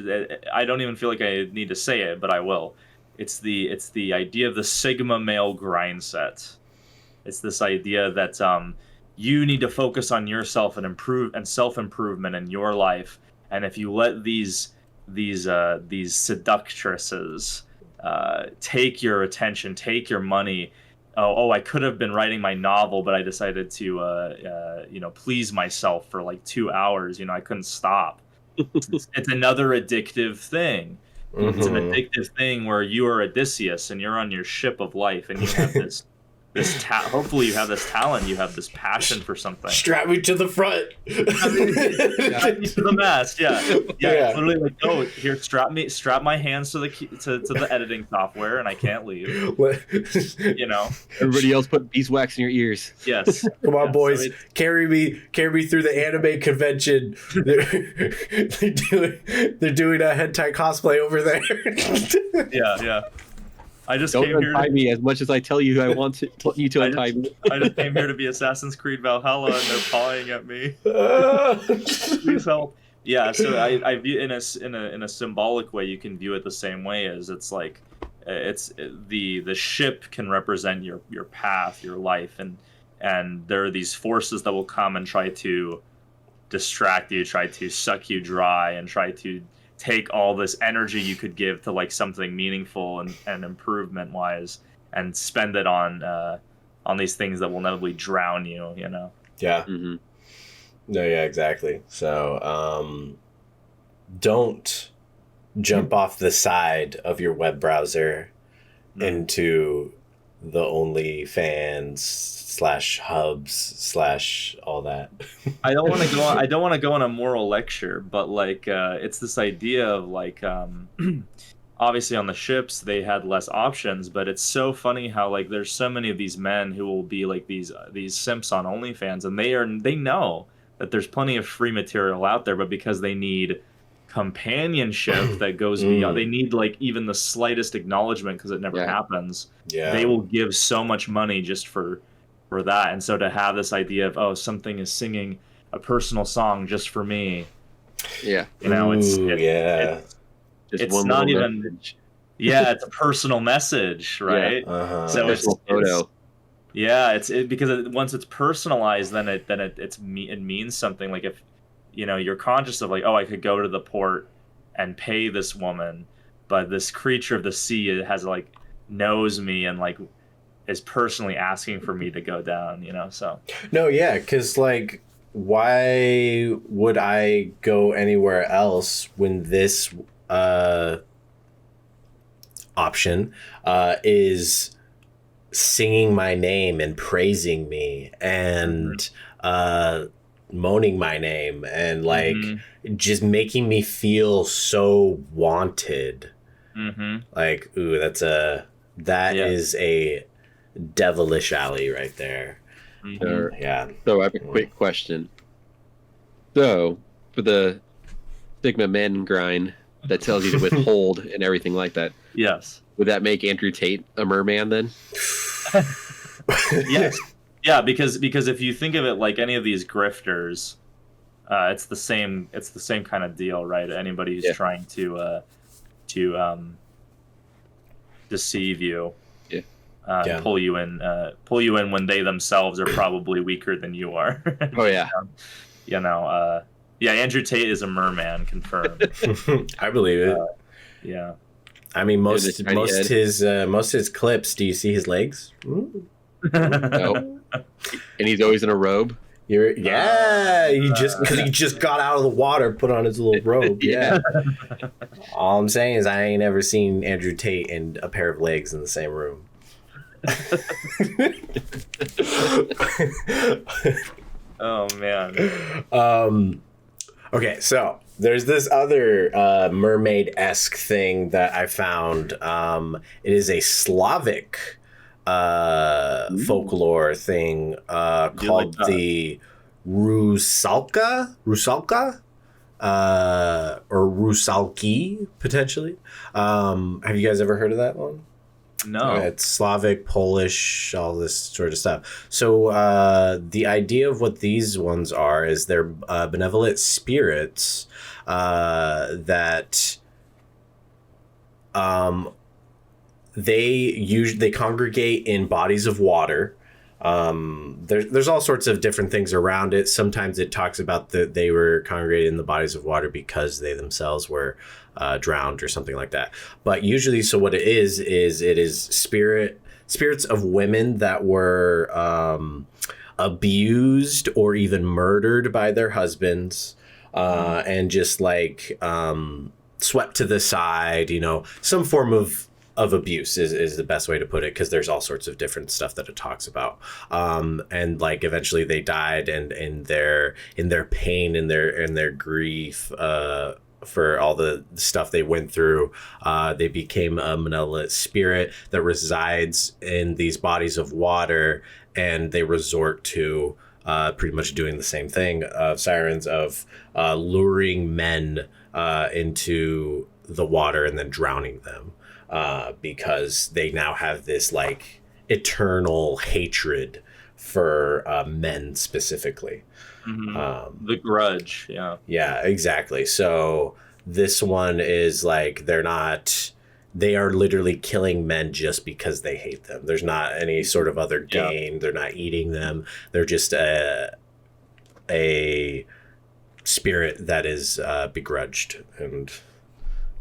I don't even feel like I need to say it, but I will. It's the idea of the Sigma male grind set. It's this idea that you need to focus on yourself and self-improvement in your life. And if you let these seductresses take your attention, take your money. I could have been writing my novel, but I decided to please myself for like 2 hours. I couldn't stop. It's another addictive thing. Mm-hmm. It's an addictive thing where you are Odysseus and you're on your ship of life, and you have hopefully you have this talent, you have this passion for something. Strap me to the front. Strap me to the mast. Yeah. It's literally like, here, strap my hands to the editing software, and I can't leave. Everybody else put beeswax in your ears. Yes. Come on, boys, so carry me through the anime convention. They're doing a hentai cosplay over there. Yeah. I just Don't came here untie me as much as I tell you I want you to untie me. I just came here to be Assassin's Creed Valhalla, and they're pawing at me. Please help. Yeah, so I view in a symbolic way, you can view it the same way as it's like the ship can represent your path, your life, and there are these forces that will come and try to distract you, try to suck you dry, and try to take all this energy you could give to like something meaningful and improvement wise, and spend it on these things that will inevitably drown you. Yeah. Mm-hmm. No. Yeah. Exactly. So, don't jump off the side of your web browser into the OnlyFans /hubs/ all that. I don't want to go on a moral lecture, but like it's this idea of like obviously on the ships they had less options, but it's so funny how like there's so many of these men who will be like these simps on OnlyFans, and they know that there's plenty of free material out there, but because they need companionship that goes beyond, they need like even the slightest acknowledgement because it never happens. Yeah, they will give so much money just for that. And so to have this idea of something is singing a personal song just for me, it's not even message. It's a personal message, right? So it's photo. Because once it's personalized, then it means something. Like if you're conscious of like, I could go to the port and pay this woman, but this creature of the sea has like knows me and like is personally asking for me to go down, so. No, yeah, because, like, why would I go anywhere else when this option is singing my name and praising me and moaning my name and, like, just making me feel so wanted. Like, ooh, that is a devilish alley right there. Yeah. So I have a quick question. So for the Sigma Men grind that tells you to withhold and everything like that, Yes. would that make Andrew Tate a merman then? Yes. Yeah, because if you think of it like any of these grifters, it's the same kind of deal, right? Anybody who's trying to deceive you, pull you in when they themselves are probably weaker than you are. Oh yeah. Andrew Tate is a merman, confirmed. I believe it. Yeah. I mean, most his clips. Do you see his legs? No. And he's always in a robe. He just got out of the water, put on his little robe. Yeah. All I'm saying is I ain't ever seen Andrew Tate and a pair of legs in the same room. Oh man. Okay, so there's this other mermaid-esque thing that I found. It is a Slavic folklore thing called the Rusalka, or Rusalki, potentially. Have you guys ever heard of that one? No. It's Slavic, Polish, all this sort of stuff. So the idea of what these ones are is they're benevolent spirits that they congregate in bodies of water. There's all sorts of different things around it. Sometimes it talks about that they were congregated in the bodies of water because they themselves were drowned or something like that. But usually, so what it is spirits of women that were abused or even murdered by their husbands, and just like swept to the side. Some form of abuse is the best way to put it, because there's all sorts of different stuff that it talks about. And like eventually they died, and in their pain and their grief for all the stuff they went through, they became a malevolent spirit that resides in these bodies of water, and they resort to pretty much doing the same thing of sirens, of luring men into the water and then drowning them. Because they now have this like eternal hatred for men specifically. Mm-hmm. The grudge, yeah. Yeah, exactly. So this one is like they are literally killing men just because they hate them. There's not any sort of other gain. Yeah. They're not eating them. They're just a spirit that is begrudged. And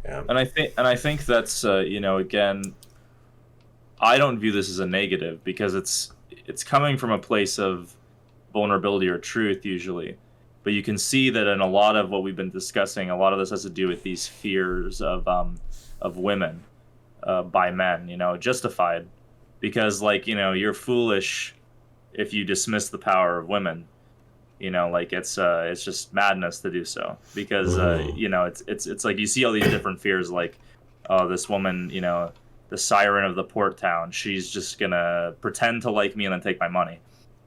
yeah. And I think that's again, I don't view this as a negative, because it's coming from a place of vulnerability or truth usually. But you can see that in a lot of what we've been discussing, a lot of this has to do with these fears of women by men, justified, because you're foolish if you dismiss the power of women. It's just madness to do so, because it's like you see all these different fears, like, oh, this woman, the siren of the port town, she's just gonna pretend to like me and then take my money.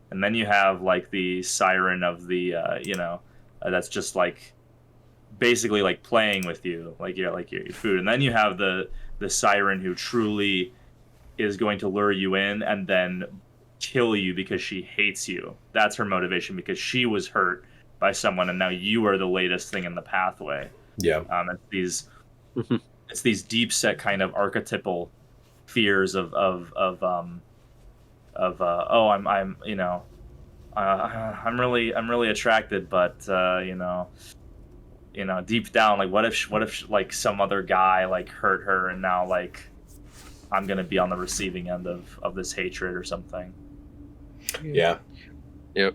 And then you have like the siren of the that's just like basically like playing with you, like your food. And then you have the siren who truly is going to lure you in and then kill you because she hates you. That's her motivation, because she was hurt by someone and now you are the latest thing in the pathway. Yeah. It's these deep set kind of archetypal fears of I'm really attracted, but deep down, like what if like some other guy like hurt her, and now like I'm gonna be on the receiving end of this hatred or something. Yeah. Yep.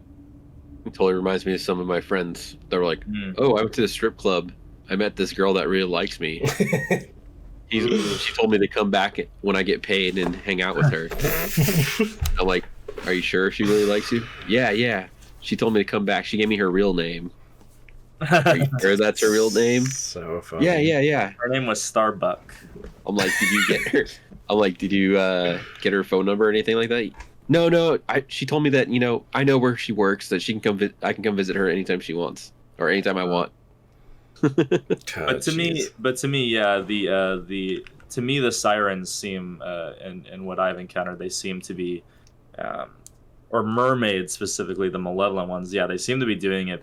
It totally reminds me of some of my friends. They were like, "Oh, I went to the strip club. I met this girl that really likes me. She told me to come back when I get paid and hang out with her." I'm like, "Are you sure she really likes you?" Yeah. She told me to come back. She gave me her real name. Are you sure that's her real name? So funny. Yeah. Her name was Starbuck. I'm like, did you get her? I'm like, did you get her phone number or anything like that? No. She told me that I know where she works. That she can come. I can come visit her anytime she wants, or anytime I want. But to me, yeah, to me the sirens seem, and what I've encountered, they seem to be, or mermaids specifically, the malevolent ones. Yeah, they seem to be doing it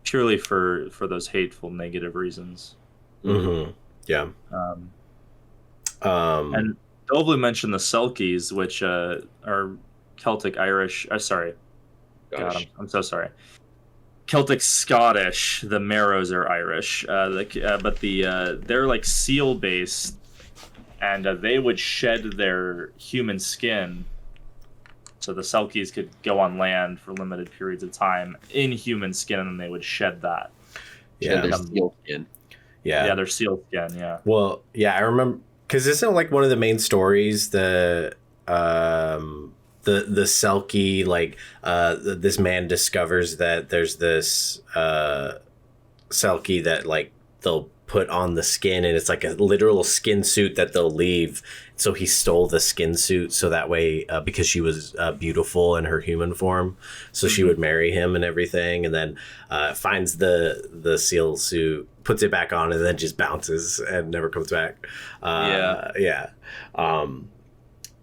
purely for those hateful, negative reasons. Mm-hmm. Yeah. And Dovlu mentioned the Selkies, which are Celtic Irish. Sorry, God, I'm so sorry. Celtic Scottish. The Marrows are Irish, but they're like seal based, and they would shed their human skin, so the Selkies could go on land for limited periods of time in human skin, and then they would shed that. Yeah, their seal skin. Yeah, their seal skin. Yeah. Well, yeah, I remember because isn't like one of the main stories the Selkie, like this man discovers that there's this Selkie that like they'll put on the skin, and it's like a literal skin suit that they'll leave. So he stole the skin suit so that way, because she was beautiful in her human form, so she would marry him and everything, and then finds the seal suit, puts it back on, and then just bounces and never comes back.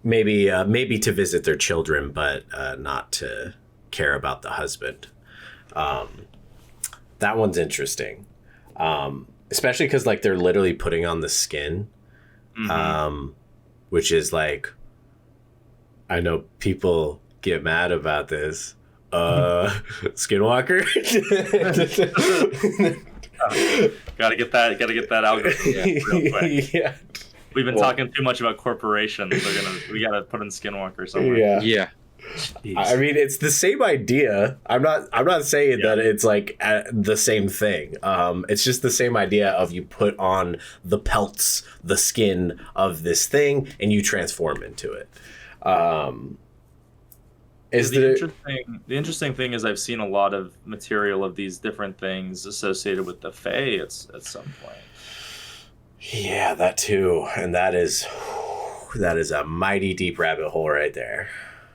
Maybe to visit their children, but not to care about the husband. That one's interesting, especially because like they're literally putting on the skin, which is like, I know people get mad about this. Skinwalker. Gotta get that algorithm real quick. Yeah. We've been talking too much about corporations. We gotta put in Skinwalker somewhere. Yeah. I mean, it's the same idea. I'm not saying that it's like the same thing. It's just the same idea of you put on the pelts, the skin of this thing, and you transform into it. The interesting thing is I've seen a lot of material of these different things associated with the Fae at some point. Yeah, that too, and that is a mighty deep rabbit hole right there.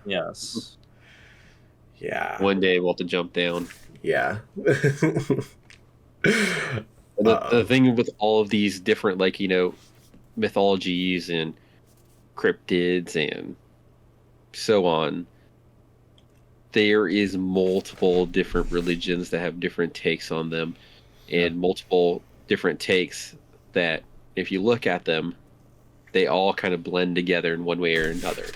Yes. Yeah. One day we'll have to jump down. Yeah. The thing with all of these different, like, mythologies and cryptids and so on, there is multiple different religions that have different takes on them, and multiple different takes that, if you look at them, they all kind of blend together in one way or another,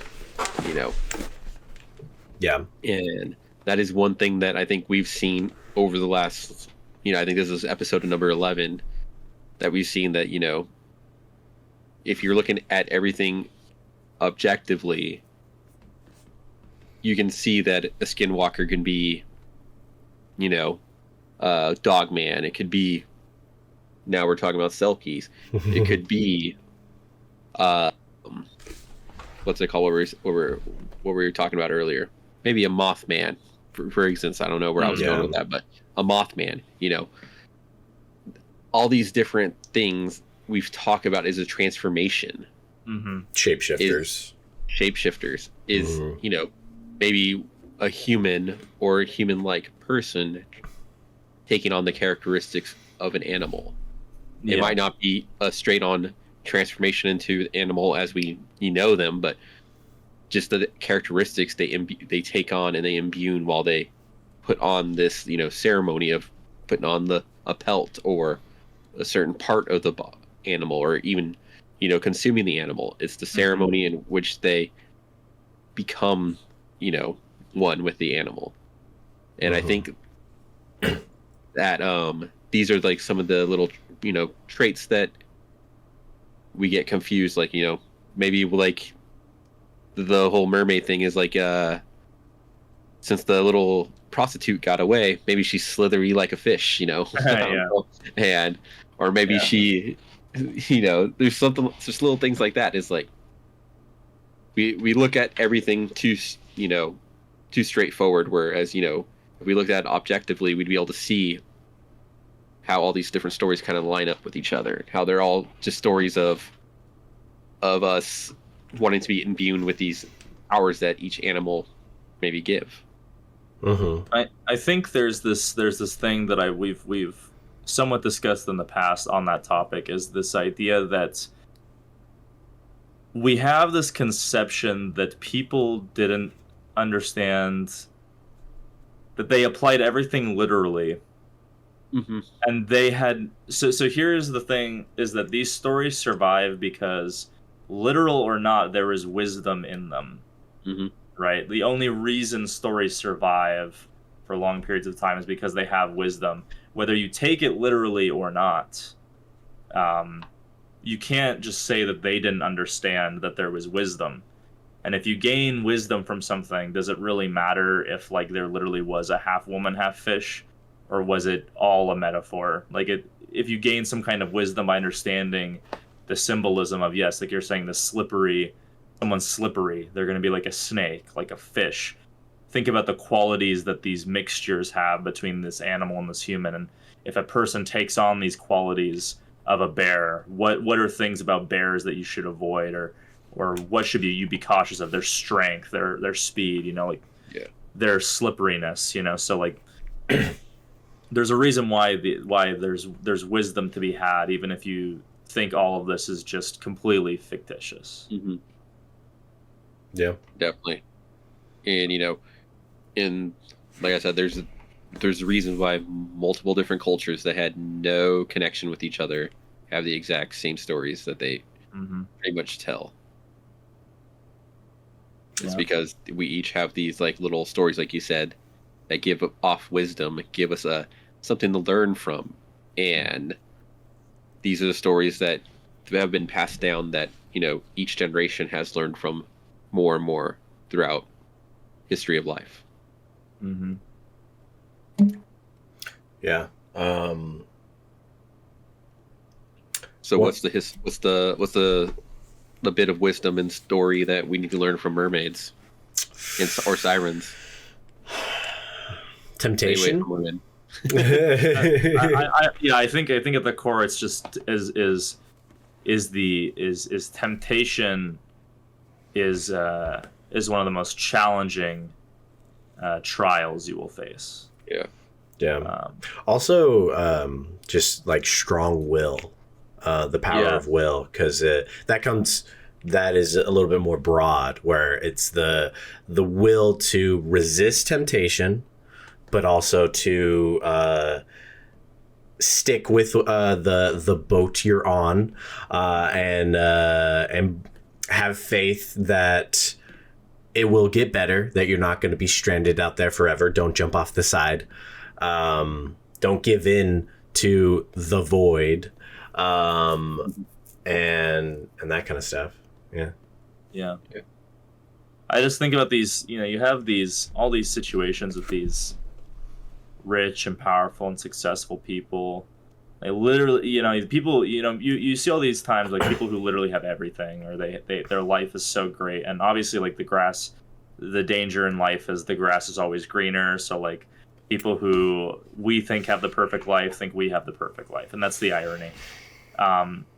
Yeah. And that is one thing that I think we've seen over the last, I think this is episode number 11, that we've seen that, if you're looking at everything objectively, you can see that a skinwalker can be, Dogman. It could be, now we're talking about Selkies. It could be, what's it called? What we were talking about earlier. Maybe a Mothman, for instance. I don't know where I was going with that, but a Mothman. All these different things we've talked about is a transformation. Mm-hmm. Shapeshifters is maybe a human or a human-like person taking on the characteristics of an animal. It might not be a straight-on transformation into the animal as we know them, but just the characteristics they take on and they imbue while they put on this ceremony of putting on a pelt or a certain part of the animal, or even consuming the animal. It's the ceremony in which they become one with the animal. And I think that these are like some of the little traits that we get confused, like maybe like the whole mermaid thing is like since the little prostitute got away, maybe she's slithery like a fish, and or maybe she there's little things like that. Is like we look at everything too straightforward, whereas if we looked at it objectively, we'd be able to see how all these different stories kind of line up with each other, how they're all just stories of us wanting to be imbued with these powers that each animal maybe give. I think there's this thing that we've somewhat discussed in the past on that topic, is this idea that we have this conception that people didn't understand, that they applied everything literally. And they had so here's the thing, is that these stories survive because, literal or not, there is wisdom in them. Right? The only reason stories survive for long periods of time is because they have wisdom. Whether you take it literally or not, you can't just say that they didn't understand that there was wisdom. And if you gain wisdom from something, does it really matter if, like, there literally was a half woman, half fish? Or was it all a metaphor? Like, if you gain some kind of wisdom by understanding the symbolism of, yes, like you're saying, someone's slippery, they're going to be like a snake, like a fish. Think about the qualities that these mixtures have between this animal and this human. And if a person takes on these qualities of a bear, what are things about bears that you should avoid, or what should you be cautious of? Their strength, their speed, like their slipperiness, so like there's a reason why there's wisdom to be had, even if you think all of this is just completely fictitious. Yeah, definitely. And in, like I said, there's reasons why multiple different cultures that had no connection with each other have the exact same stories that they pretty much tell. It's because we each have these like little stories, like you said, that give off wisdom, give us something to learn from. And these are the stories that have been passed down that, each generation has learned from more and more throughout history of life. Yeah. So what's the bit of wisdom and story that we need to learn from mermaids or sirens? Temptation. I think at the core it's just is temptation is one of the most challenging trials you will face. Also, just like strong will, the power of will, because that is a little bit more broad, where it's the will to resist temptation, but also to stick with the boat you're on, and have faith that it will get better, that you're not going to be stranded out there forever. Don't jump off the side. Don't give in to the void, and that kind of stuff. Yeah. I just think about these. You have all these situations with these rich and powerful and successful people. They literally, people. You see all these times, like, people who literally have everything, or their life is so great, and obviously, like, the danger in life is the grass is always greener. So, like, people who we think have the perfect life think we have the perfect life, and that's the irony.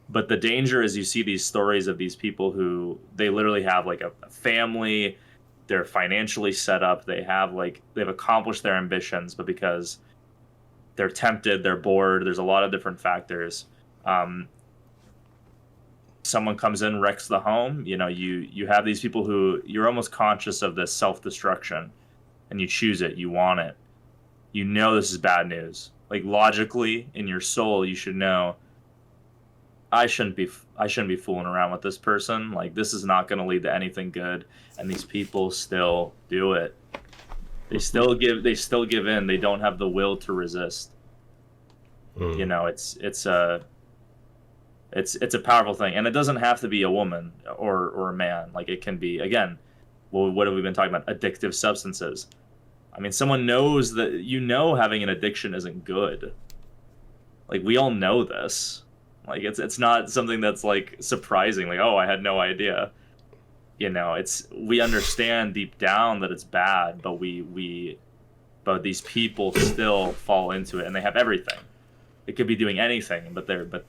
But the danger is, you see these stories of these people who they literally have like a family, they're financially set up, they've accomplished their ambitions, but because they're tempted, they're bored, there's a lot of different factors. Someone comes in, wrecks the home. You have these people who you're almost conscious of this self-destruction, and you choose it, you want it. This is bad news. Like, logically, in your soul, you should know, I shouldn't be fooling around with this person. Like, this is not going to lead to anything good. And these people still do it. They still give in. They don't have the will to resist. It's a powerful thing, and it doesn't have to be a woman or a man. Like, it can be, again, what have we been talking about? Addictive substances. I mean, someone knows that having an addiction isn't good. Like, we all know this. Like, it's not something that's like surprising. Like, oh, I had no idea. We understand deep down that it's bad, but but these people still fall into it, and they have everything. They could be doing anything, but the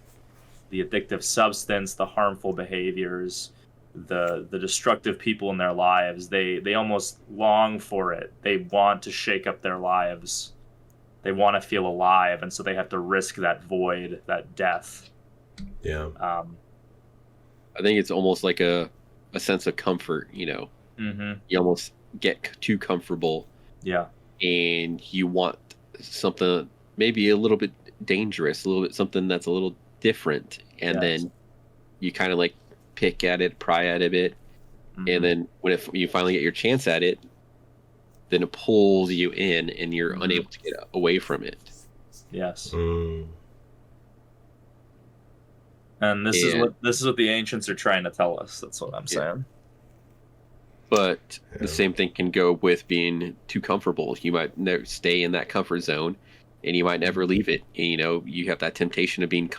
addictive substance, the harmful behaviors, the destructive people in their lives, they almost long for it. They want to shake up their lives. They want to feel alive, and so they have to risk that void, that death. Yeah. I think it's almost like a sense of comfort, you know. Mm-hmm. You almost get too comfortable. Yeah. And you want something maybe a little bit dangerous, a little bit something that's a little different, and then you kind of like pick at it, pry at it a bit, and then when you finally get your chance at it, then it pulls you in, and you're unable to get away from it. Yes. Mm. And this is what the ancients are trying to tell us. That's what I'm saying. But the same thing can go with being too comfortable. You might never stay in that comfort zone, and you might never leave it. And, you know, you have that temptation of being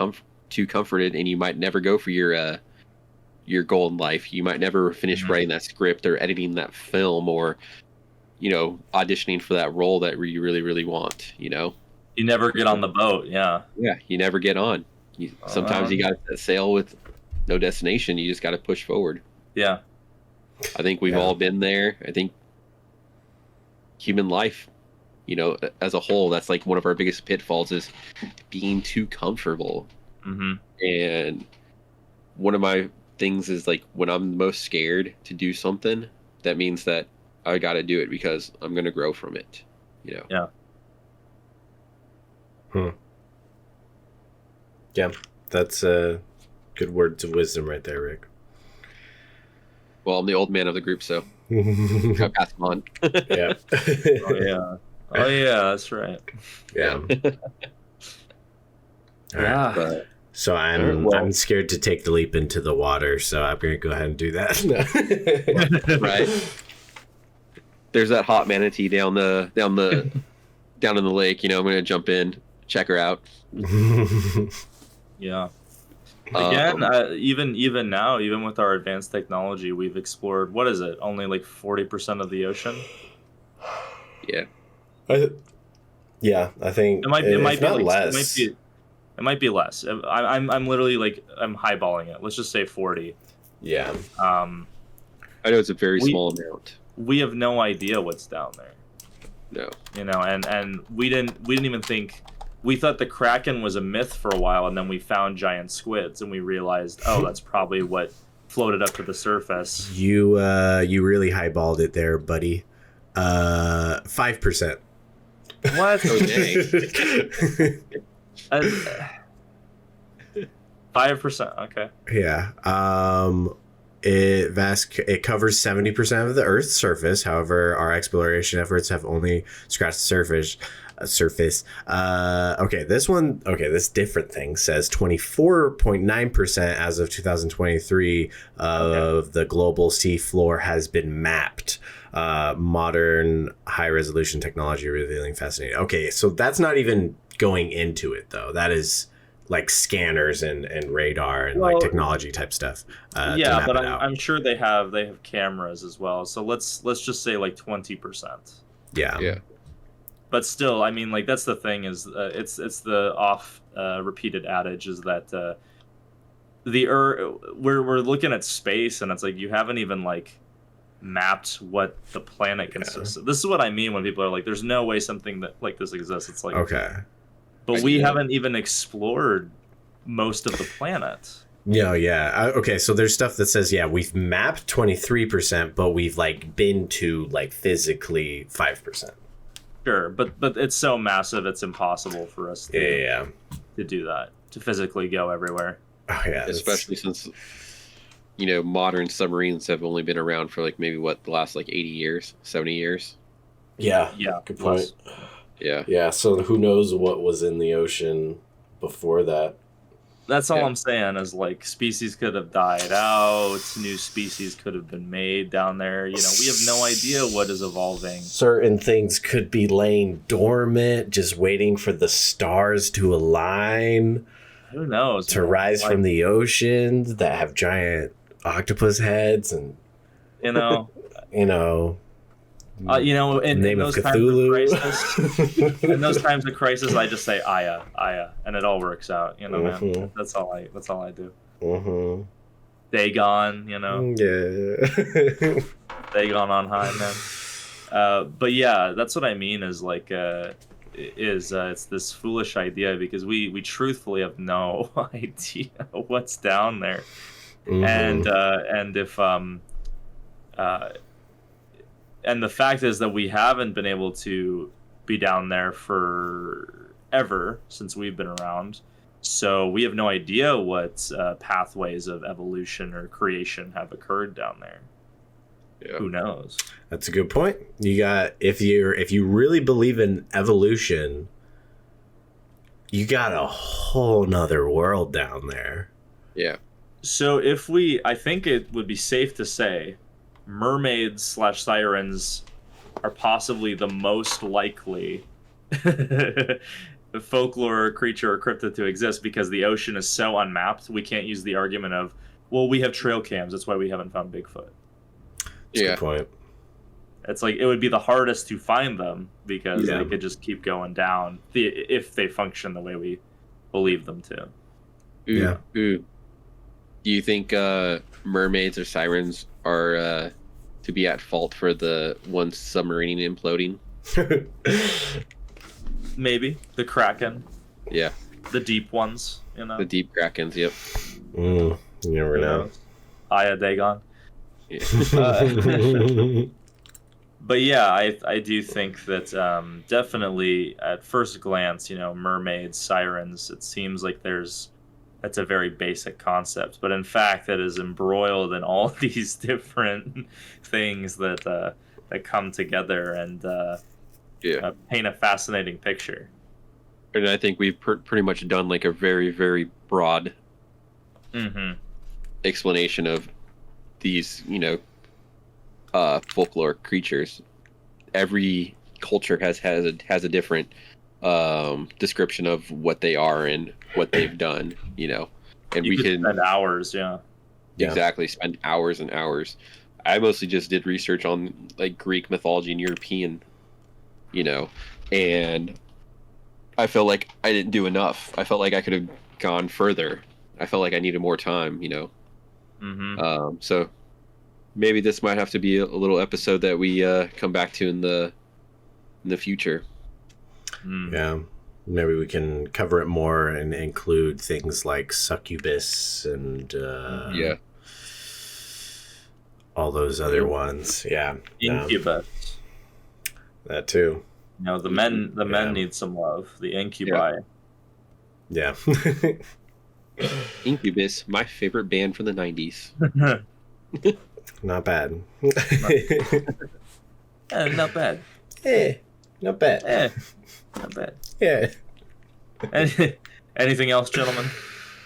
too comforted, and you might never go for your goal in life. You might never finish writing that script or editing that film, or, you know, auditioning for that role that you really, really want. You know, you never get on the boat. Yeah, you never get on. Sometimes you got to sail with no destination. You just got to push forward. Yeah. I think we've all been there. I think human life, you know, as a whole, that's like one of our biggest pitfalls is being too comfortable. Mm-hmm. And one of my things is like when I'm most scared to do something, that means that I got to do it because I'm going to grow from it, you know? Yeah. Yeah, that's good words of wisdom right there, Rick. Well, I'm the old man of the group, so I'll pass them on. Yeah. Oh yeah, that's right. Yeah. All right. But, so I'm scared to take the leap into the water, so I'm gonna go ahead and do that. right. There's that hot manatee down in the lake. You know, I'm gonna jump in, check her out. Yeah. Again, even now, even with our advanced technology, we've explored, what is it? Only like 40% of the ocean. Yeah. I think it might be not like, less. It might be less. I'm literally like I'm highballing it. Let's just say 40. Yeah. I know it's a very small amount. We have no idea what's down there. No. You know, and we didn't even think. We thought the Kraken was a myth for a while, and then we found giant squids, and we realized, oh, that's probably what floated up to the surface. You really highballed it there, buddy. 5%. What? 5%. Okay. Yeah. It covers 70% of the Earth's surface. However, our exploration efforts have only scratched the surface. This different thing says 24.9% as of 2023 of the global sea floor has been mapped. Modern high resolution technology revealing fascinating. Okay, so that's not even going into it though. That is like scanners and radar and like technology type stuff. Yeah, but I'm sure they have cameras as well. So let's just say like 20%. Yeah. But still, I mean, like that's the thing is it's the repeated adage is that the Earth we're looking at space and it's like you haven't even like mapped what the planet consists of. This is what I mean when people are like, "There's no way something that like this exists." It's like okay. But we haven't even explored most of the planet. Yeah. Okay, so there's stuff that says, we've mapped 23%, but we've like been to like physically 5%. Sure, but it's so massive, it's impossible for us to do that, to physically go everywhere. Oh yeah, especially since modern submarines have only been around for like maybe the last like 80 years, 70 years. Yeah, good point. Yeah, so who knows what was in the ocean before that. That's all I'm saying is like species could have died out, new species could have been made down there. You know, we have no idea what is evolving. Certain things could be laying dormant, just waiting for the stars to align. Who knows? To rise from the oceans that have giant octopus heads and in those times of crisis, I just say Aya, and it all works out. Man. That's all I do. Dagon, you know. Yeah. Dagon on high, man. But yeah, that's what I mean is like it's this foolish idea because we truthfully have no idea what's down there. And if and the fact is that we haven't been able to be down there for ever since we've been around, so we have no idea what pathways of evolution or creation have occurred down there. Yeah. Who knows? That's a good point. You got if you really believe in evolution, you got a whole nother world down there. Yeah. So I think it would be safe to say mermaids / sirens are possibly the most likely folklore creature or cryptid to exist because the ocean is so unmapped. We can't use the argument of, well, we have trail cams, that's why we haven't found Bigfoot. That's a good point. It's like it would be the hardest to find them because they could just keep going down if they function the way we believe them to. Yeah. Ooh. Do you think mermaids or sirens are to be at fault for the one submarine imploding? Maybe the Kraken. Yeah. The deep ones, you know. The deep Krakens, yep. You never know. Aya Dagon. Yeah. But yeah, I do think that definitely at first glance, you know, mermaids, sirens, it seems like that's a very basic concept. But in fact, it is embroiled in all these different things that come together and paint a fascinating picture. And I think we've pretty much done like a very, very broad explanation of these, you know, folklore creatures. Every culture has a different description of what they are and what they've done, you know. And you can spend hours, exactly, spend hours and hours. I mostly just did research on like Greek mythology and European, you know, and I felt like I didn't do enough. I felt like I could have gone further. I felt like I needed more time, you know. So maybe this might have to be a little episode that we come back to in the future. Yeah, maybe we can cover it more and include things like succubus and all those other ones. Yeah, incubus. That too. You know, the men need some love. The incubi. Yeah. Incubus, my favorite band from the 90s. Not bad. Not bad. Not bad. Not bad. Yeah. Anything else, gentlemen?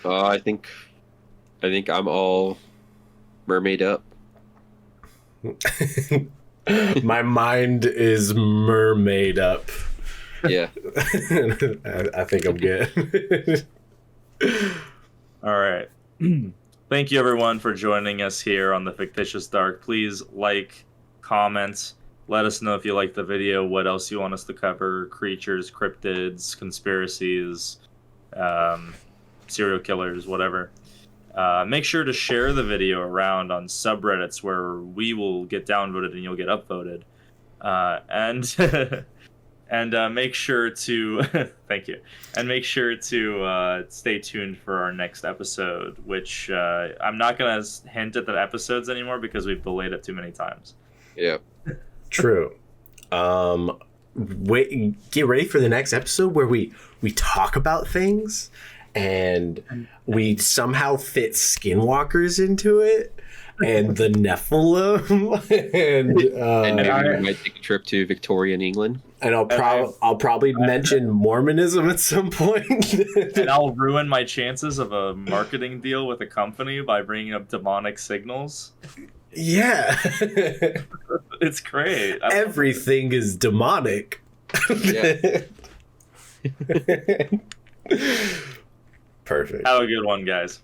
I think I'm all mermaid up. My mind is mermaid up. Yeah. I think I'm good. All right. Thank you, everyone, for joining us here on the Fictitious Dark. Please like, comment, let us know if you like the video, what else you want us to cover, creatures, cryptids, conspiracies, serial killers, whatever. Make sure to share the video around on subreddits where we will get downvoted and you'll get upvoted. And make sure to thank you. And make sure to stay tuned for our next episode, which I'm not going to hint at the episodes anymore because we've delayed it too many times. Yeah. True. Wait, get ready for the next episode where we talk about things and we somehow fit skinwalkers into it. And the Nephilim, and maybe we might take a trip to Victorian England. And I'll probably mention Mormonism at some point. And I'll ruin my chances of a marketing deal with a company by bringing up demonic signals. Yeah, it's great. Everything is demonic. Yeah. Perfect. Have a good one, guys.